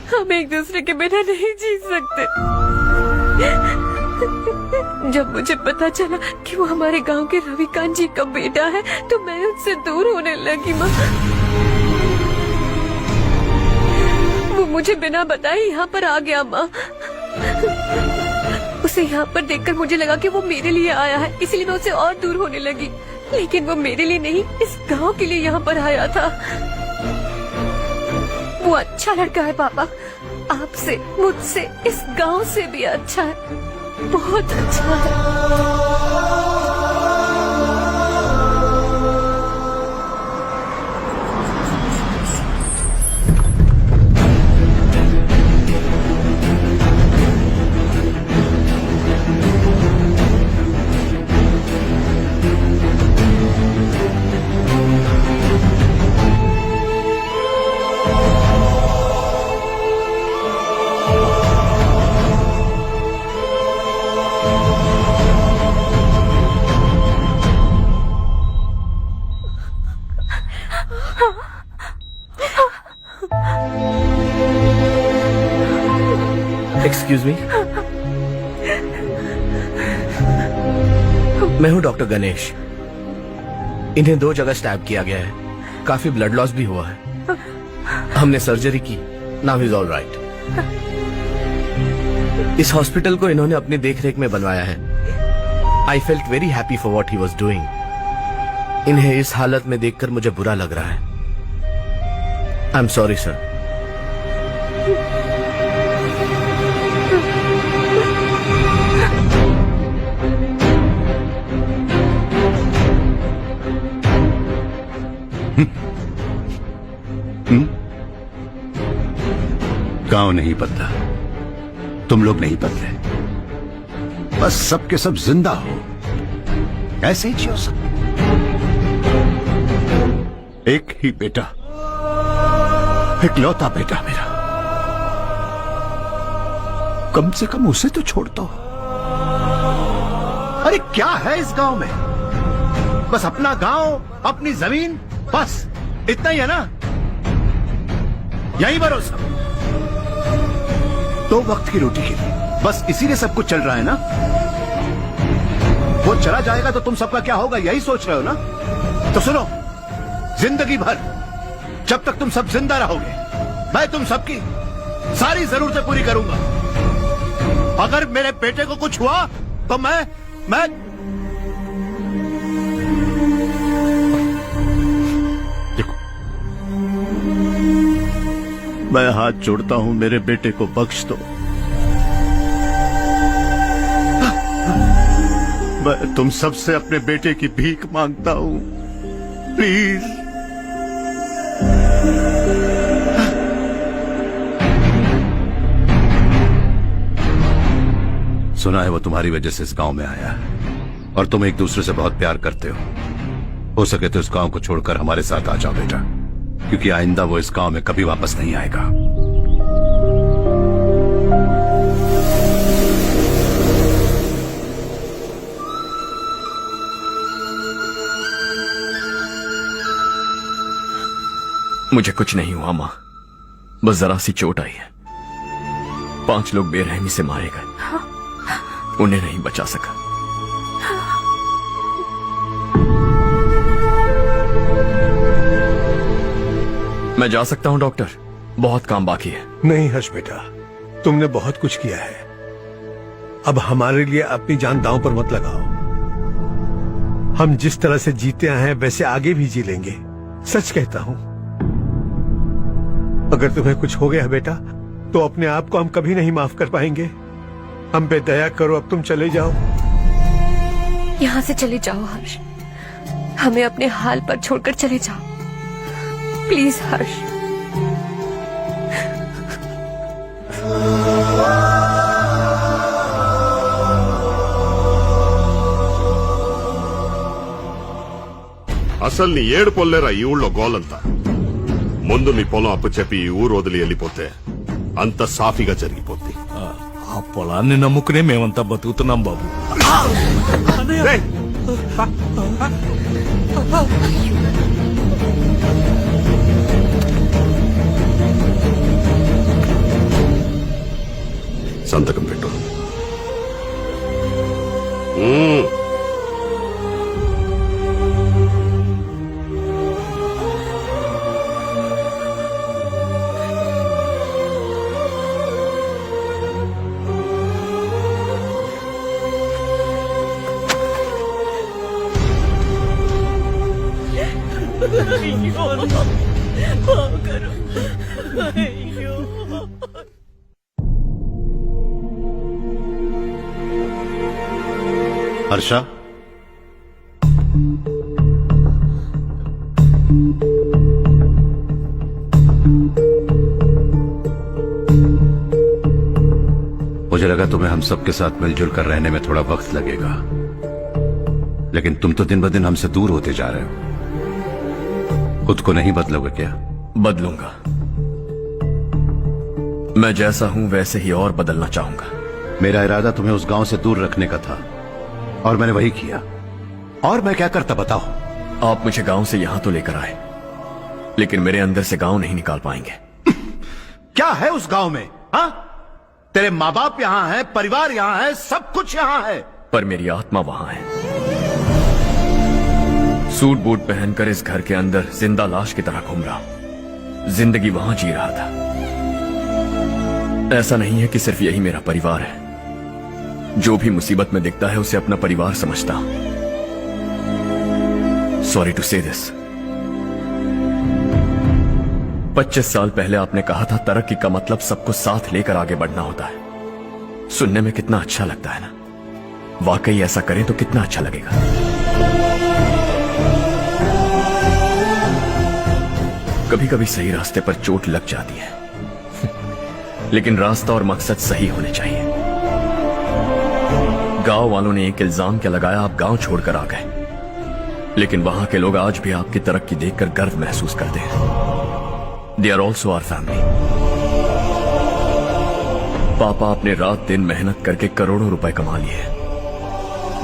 हम एक दूसरे के बिना नहीं जी सकते। जब मुझे पता चला कि वो हमारे गांव के रविकांत जी का बेटा है तो मैं उससे दूर होने लगी माँ। वो मुझे बिना बताए यहाँ पर आ गया माँ। उसे यहाँ पर देखकर मुझे लगा कि वो मेरे लिए आया है, इसलिए मैं उससे और दूर होने लगी। लेकिन वो मेरे लिए नहीं, इस गांव के लिए यहाँ पर आया था। वो अच्छा लड़का है पापा, आपसे, मुझसे, इस गांव से भी अच्छा है, बहुत अच्छा है। एक्सक्यूज मी, मैं हूं डॉक्टर गणेश। इन्हें 2 जगह स्टैब किया गया है, काफी ब्लड लॉस भी हुआ है। हमने सर्जरी की, नाउ इज ऑल राइट। इस हॉस्पिटल को इन्होंने अपनी देखरेख में बनवाया है। I felt very happy for what he was doing. इन्हें इस हालत में देखकर मुझे बुरा लग रहा है। I am sorry sir. गांव नहीं बदला, तुम लोग नहीं बदले, बस सबके सब जिंदा हो, ऐसे ही जियो सब। एक ही बेटा, इकलौता बेटा मेरा, कम से कम उसे तो छोड़ दो। अरे क्या है इस गांव में? बस अपना गांव, अपनी जमीन, बस इतना ही है ना? यही भरोसा, 2 वक्त की रोटी के लिए, बस इसीलिए सब कुछ चल रहा है ना? वो चला जाएगा तो तुम सबका क्या होगा, यही सोच रहे हो ना? तो सुनो, जिंदगी भर जब तक तुम सब जिंदा रहोगे, मैं तुम सबकी सारी जरूरतें पूरी करूंगा। अगर मेरे बेटे को कुछ हुआ तो मैं देखो, मैं हाथ जोड़ता हूं, मेरे बेटे को बख्श दो। मैं तुम सबसे अपने बेटे की भीख मांगता हूं, प्लीज। सुना है वो तुम्हारी वजह से इस गांव में आया है और तुम एक दूसरे से बहुत प्यार करते हो सके तो इस गांव को छोड़कर हमारे साथ आ जाओ बेटा, क्योंकि आइंदा वो इस गांव में कभी वापस नहीं आएगा। मुझे कुछ नहीं हुआ माँ, बस जरा सी चोट आई है। 5 लोग बेरहमी से मारे गए, उन्हें नहीं बचा सका। मैं जा सकता हूं डॉक्टर, बहुत काम बाकी है। नहीं हर्ष बेटा, तुमने बहुत कुछ किया है, अब हमारे लिए अपनी जान दांव पर मत लगाओ। हम जिस तरह से जीते आए हैं वैसे आगे भी जी लेंगे, सच कहता हूं। अगर तुम्हें कुछ हो गया बेटा तो अपने आप को हम कभी नहीं माफ कर पाएंगे। हम पे दया करो, अब तुम चले जाओ। यहाँ से चले जाओ हर्ष, हमें अपने हाल पर छोड़कर चले जाओ प्लीज हर्ष। అసలు నీ ఏడు పొల్లేరా ఈ ఊళ్ళో గోలంతా. ముందు నీ పొలం అప్పచెప్పి ఈ ఊరు వదిలి వెళ్ళిపోతే అంత సాఫీగా జరిగిపోద్ది. ఆ పొలాన్ని నమ్ముకునే మేమంతా బతుకుతున్నాం బాబు. రేయ్, సంతకం పెట్టు. हर्षा, मुझे लगा तुम्हें हम सबके साथ मिलजुल कर रहने में थोड़ा वक्त लगेगा, लेकिन तुम तो दिन ब दिन हमसे दूर होते जा रहे हो. खुद को नहीं बदलोगे क्या? बदलूंगा. मैं जैसा हूं वैसे ही और बदलना चाहूंगा. मेरा इरादा तुम्हें उस गांव से दूर रखने का था और मैंने वही किया. और मैं क्या करता बताओ? आप मुझे गांव से यहां तो लेकर आए, लेकिन मेरे अंदर से गांव नहीं निकाल पाएंगे. क्या है उस गांव में? हाँ, तेरे माँ बाप यहाँ हैं, परिवार यहाँ है, सब कुछ यहाँ है, पर मेरी आत्मा वहां है. सूट बूट पहनकर इस घर के अंदर जिंदा लाश की तरह घूम रहा हूं. जिंदगी वहां जी रहा था. ऐसा नहीं है कि सिर्फ यही मेरा परिवार है. जो भी मुसीबत में दिखता है उसे अपना परिवार समझता हूं. सॉरी टू से दिस. 25 साल पहले आपने कहा था तरक्की का मतलब सबको साथ लेकर आगे बढ़ना होता है. सुनने में कितना अच्छा लगता है ना. वाकई ऐसा करें तो कितना अच्छा लगेगा. कभी कभी सही रास्ते पर चोट लग जाती है, लेकिन रास्ता और मकसद सही होने चाहिए. गांव वालों ने एक इल्जाम क्या लगाया, आप गांव छोड़कर आ गए, लेकिन वहां के लोग आज भी आपकी तरक्की देखकर गर्व महसूस करते हैं. They are also our family. पापा आपने रात दिन मेहनत करके करोड़ों रुपए कमा लिए.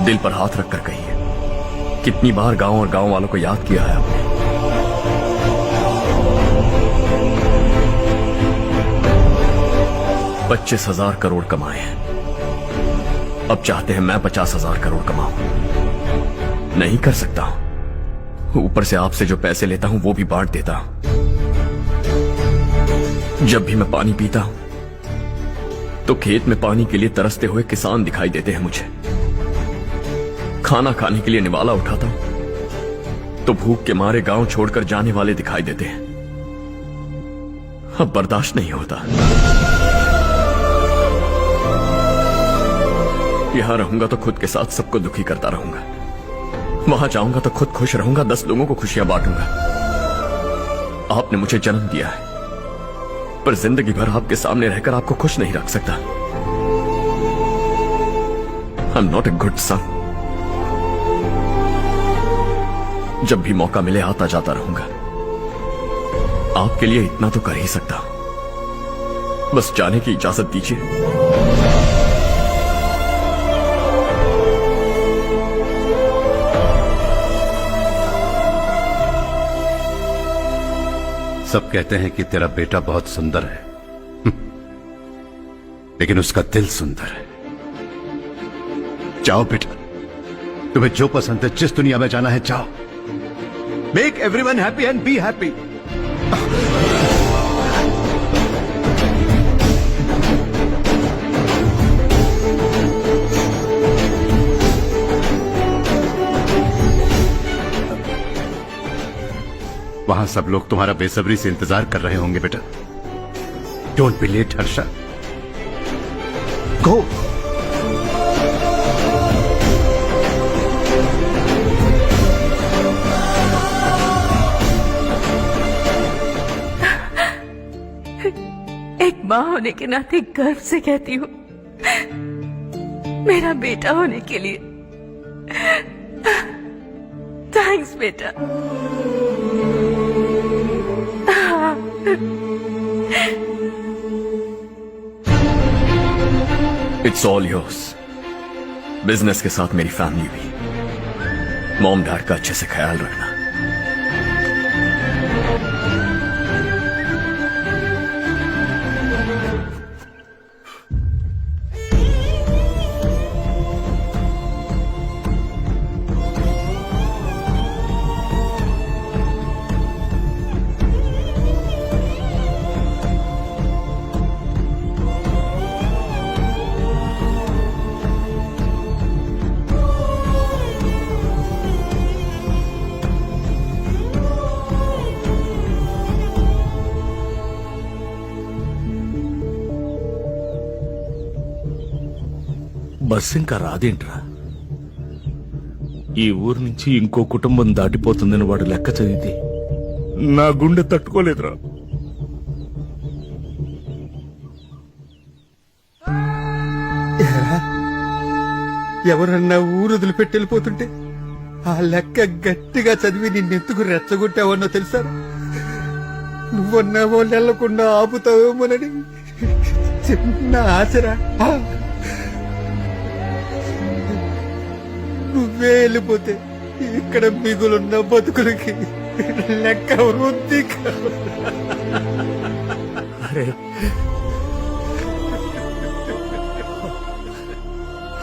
दिल पर हाथ रखकर कहिए, कितनी बार गांव और गांव वालों को याद किया है आपने. $25,000 करोड़ कमाए हैं. अब चाहते हैं मैं 50,000 करोड़ कमाऊं. नहीं कर सकता हूं. ऊपर से आपसे जो पैसे लेता हूं वो भी बांट देता हूं. जब भी मैं पानी पीता हूं तो खेत में पानी के लिए तरसते हुए किसान दिखाई देते हैं मुझे. खाना खाने के लिए निवाला उठाता हूं तो भूख के मारे गांव छोड़कर जाने वाले दिखाई देते हैं. अब बर्दाश्त नहीं होता. यहां रहूंगा तो खुद के साथ सबको दुखी करता रहूंगा. वहां जाऊंगा तो खुद खुश रहूंगा, 10 लोगों को खुशियां बांटूंगा. आपने मुझे जन्म दिया है, पर जिंदगी भर आपके सामने रहकर आपको खुश नहीं रख सकता. I am not a good son. जब भी मौका मिले आता जाता रहूंगा. आपके लिए इतना तो कर ही सकता हूं. बस जाने की इजाजत दीजिए. सब कहते हैं कि तेरा बेटा बहुत सुंदर है, लेकिन उसका दिल सुंदर है. जाओ बेटा, तुम्हें जो पसंद है, जिस दुनिया में जाना है जाओ. Make everyone happy and be happy. वहां सब लोग तुम्हारा बेसब्री से इंतजार कर रहे होंगे बेटा. Don't be late Harsha. Go. एक माँ होने के नाते गर्व से कहती हूँ, मेरा बेटा होने के लिए थैंक्स बेटा। It's all yours. बिजनेस के साथ मेरी फैमिली भी। मॉम डैड का अच्छे से ख्याल रखना। బస్ ఇంకా రాదేంట్రా? ఈ ఊరు నుంచి ఇంకో కుటుంబం దాటిపోతుందని వాడు లెక్క చదివితే నా గుండె తట్టుకోలేదురా. ఎవరన్నా ఊరు వదిలిపెట్టి వెళ్ళిపోతుంటే ఆ లెక్క గట్టిగా చదివి నిన్నెందుకు రెచ్చగొట్టావన్నో తెలుసా? నువ్వన్నావో నెలకుండా ఆపుతావేమోనని చిన్న ఆశరా. నువ్వే వెళ్ళిపోతే ఇక్కడ మిగులున్న బతుకులకి లెక్క వృద్ధి కాదు.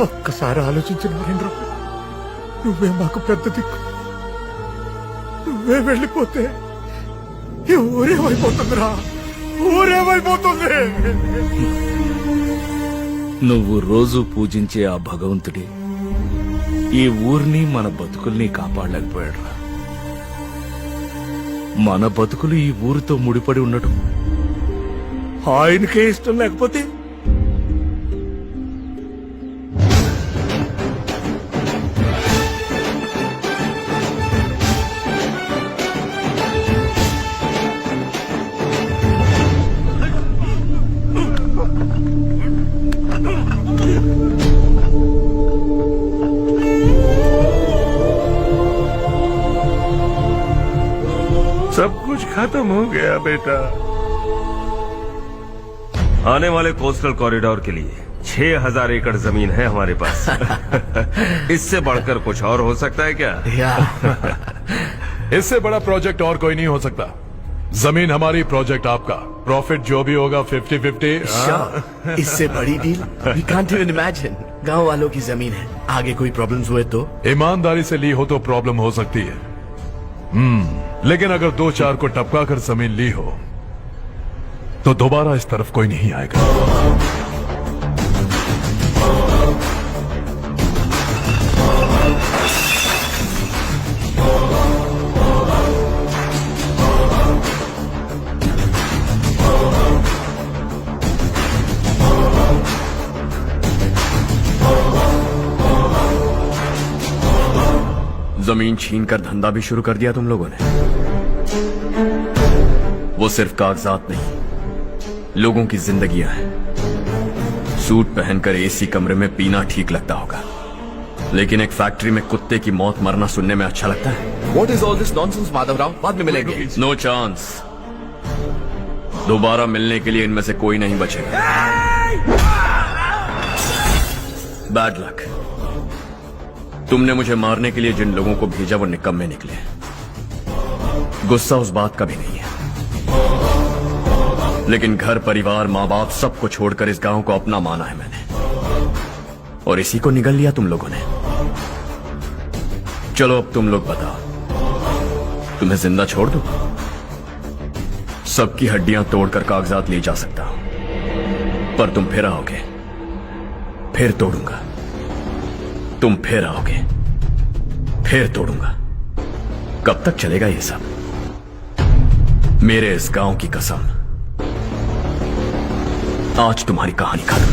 ఒక్కసారి ఆలోచించిన నరేంద్ర, నువ్వే మాకు పెద్ద దిక్కు. నువ్వే వెళ్ళిపోతే ఈ ఊరేమైపోతుందిరా, ఊరేమైపోతుంది. నువ్వు రోజు పూజించే ఆ భగవంతుడి ఈ ఊరిని మన బతుకుల్ని కాపాడలేకపోయాడురా. మన బతుకులు ఈ ఊరితో ముడిపడి ఉండటం ఆయనకే ఇష్టం లేకపోతే सब कुछ खत्म हो गया बेटा। आने वाले कोस्टल कॉरिडोर के लिए 6000 एकड़ जमीन है हमारे पास। इससे बढ़कर कुछ और हो सकता है क्या? इससे बड़ा प्रोजेक्ट और कोई नहीं हो सकता। जमीन हमारी, प्रोजेक्ट आपका। प्रॉफिट जो भी होगा 50-50। इससे बड़ी deal we can't even imagine. गांव वालों की जमीन है, आगे कोई प्रॉब्लम्स हुए तो? ईमानदारी से ली हो तो प्रॉब्लम हो सकती है, लेकिन अगर 2-4 को टपका कर जमीन ली हो तो दोबारा इस तरफ कोई नहीं आएगा। जमीन छीन कर धंधा भी शुरू कर दिया तुम लोगों ने। वो सिर्फ कागजात नहीं, लोगों की जिंदगियां हैं। सूट पहनकर एसी कमरे में पीना ठीक लगता होगा, लेकिन एक फैक्ट्री में कुत्ते की मौत मरना सुनने में अच्छा लगता है। What is all this nonsense Madhavrao? बाद में मिलेंगे। No chance. दोबारा मिलने के लिए इनमें से कोई नहीं बचेगा। Bad luck. तुमने मुझे मारने के लिए जिन लोगों को भेजा वो निकम्मे निकले। गुस्सा उस बात का भी नहीं है, लेकिन घर परिवार माँ बाप सबको छोड़कर इस गांव को अपना माना है मैंने, और इसी को निगल लिया तुम लोगों ने। चलो अब तुम लोग बताओ, तुम्हें जिंदा छोड़ दूं? सबकी हड्डियां तोड़कर कागजात ले जा सकता हूं, पर तुम फिर आओगे, फिर तोड़ूंगा। तुम फिर आओगे, फिर तोड़ूंगा। कब तक चलेगा ये सब? मेरे इस गांव की कसम, आज तुम्हारी कहानी खत्म।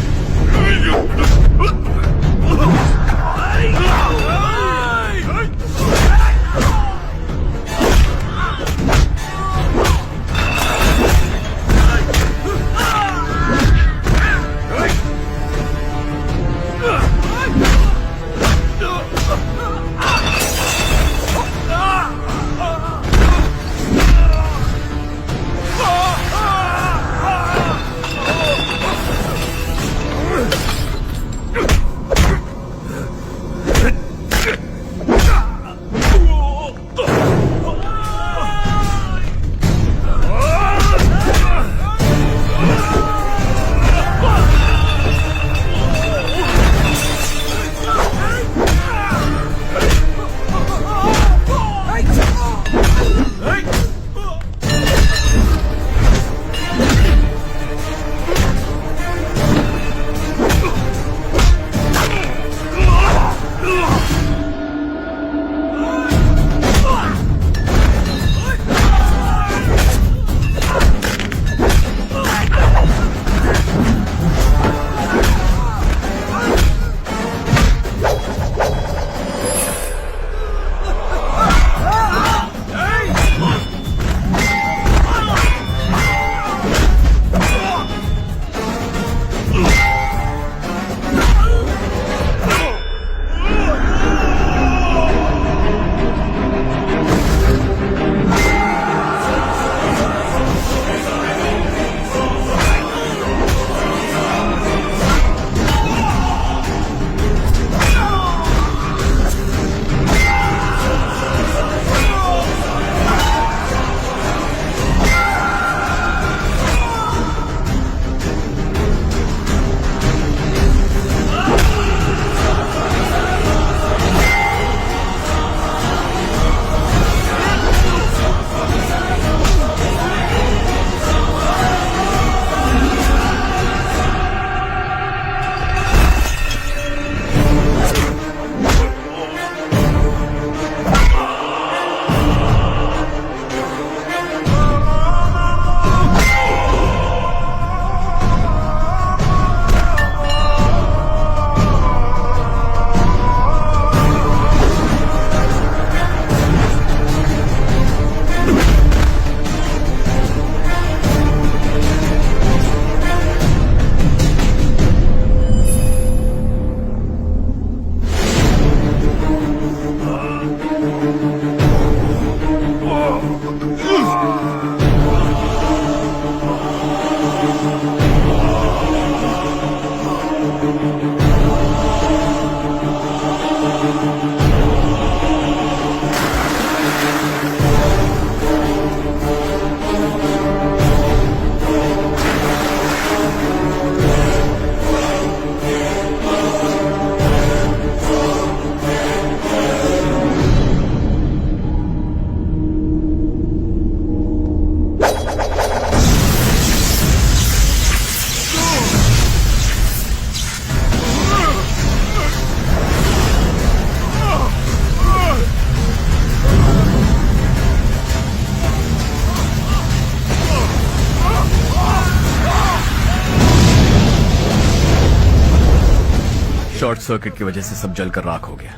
शॉर्ट सर्किट की वजह से सब जलकर राख हो गया।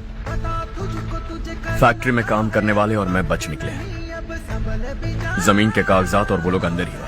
फैक्ट्री में काम करने वाले और मैं बच निकले। जमीन के कागजात और वो लोग अंदर ही रह गए।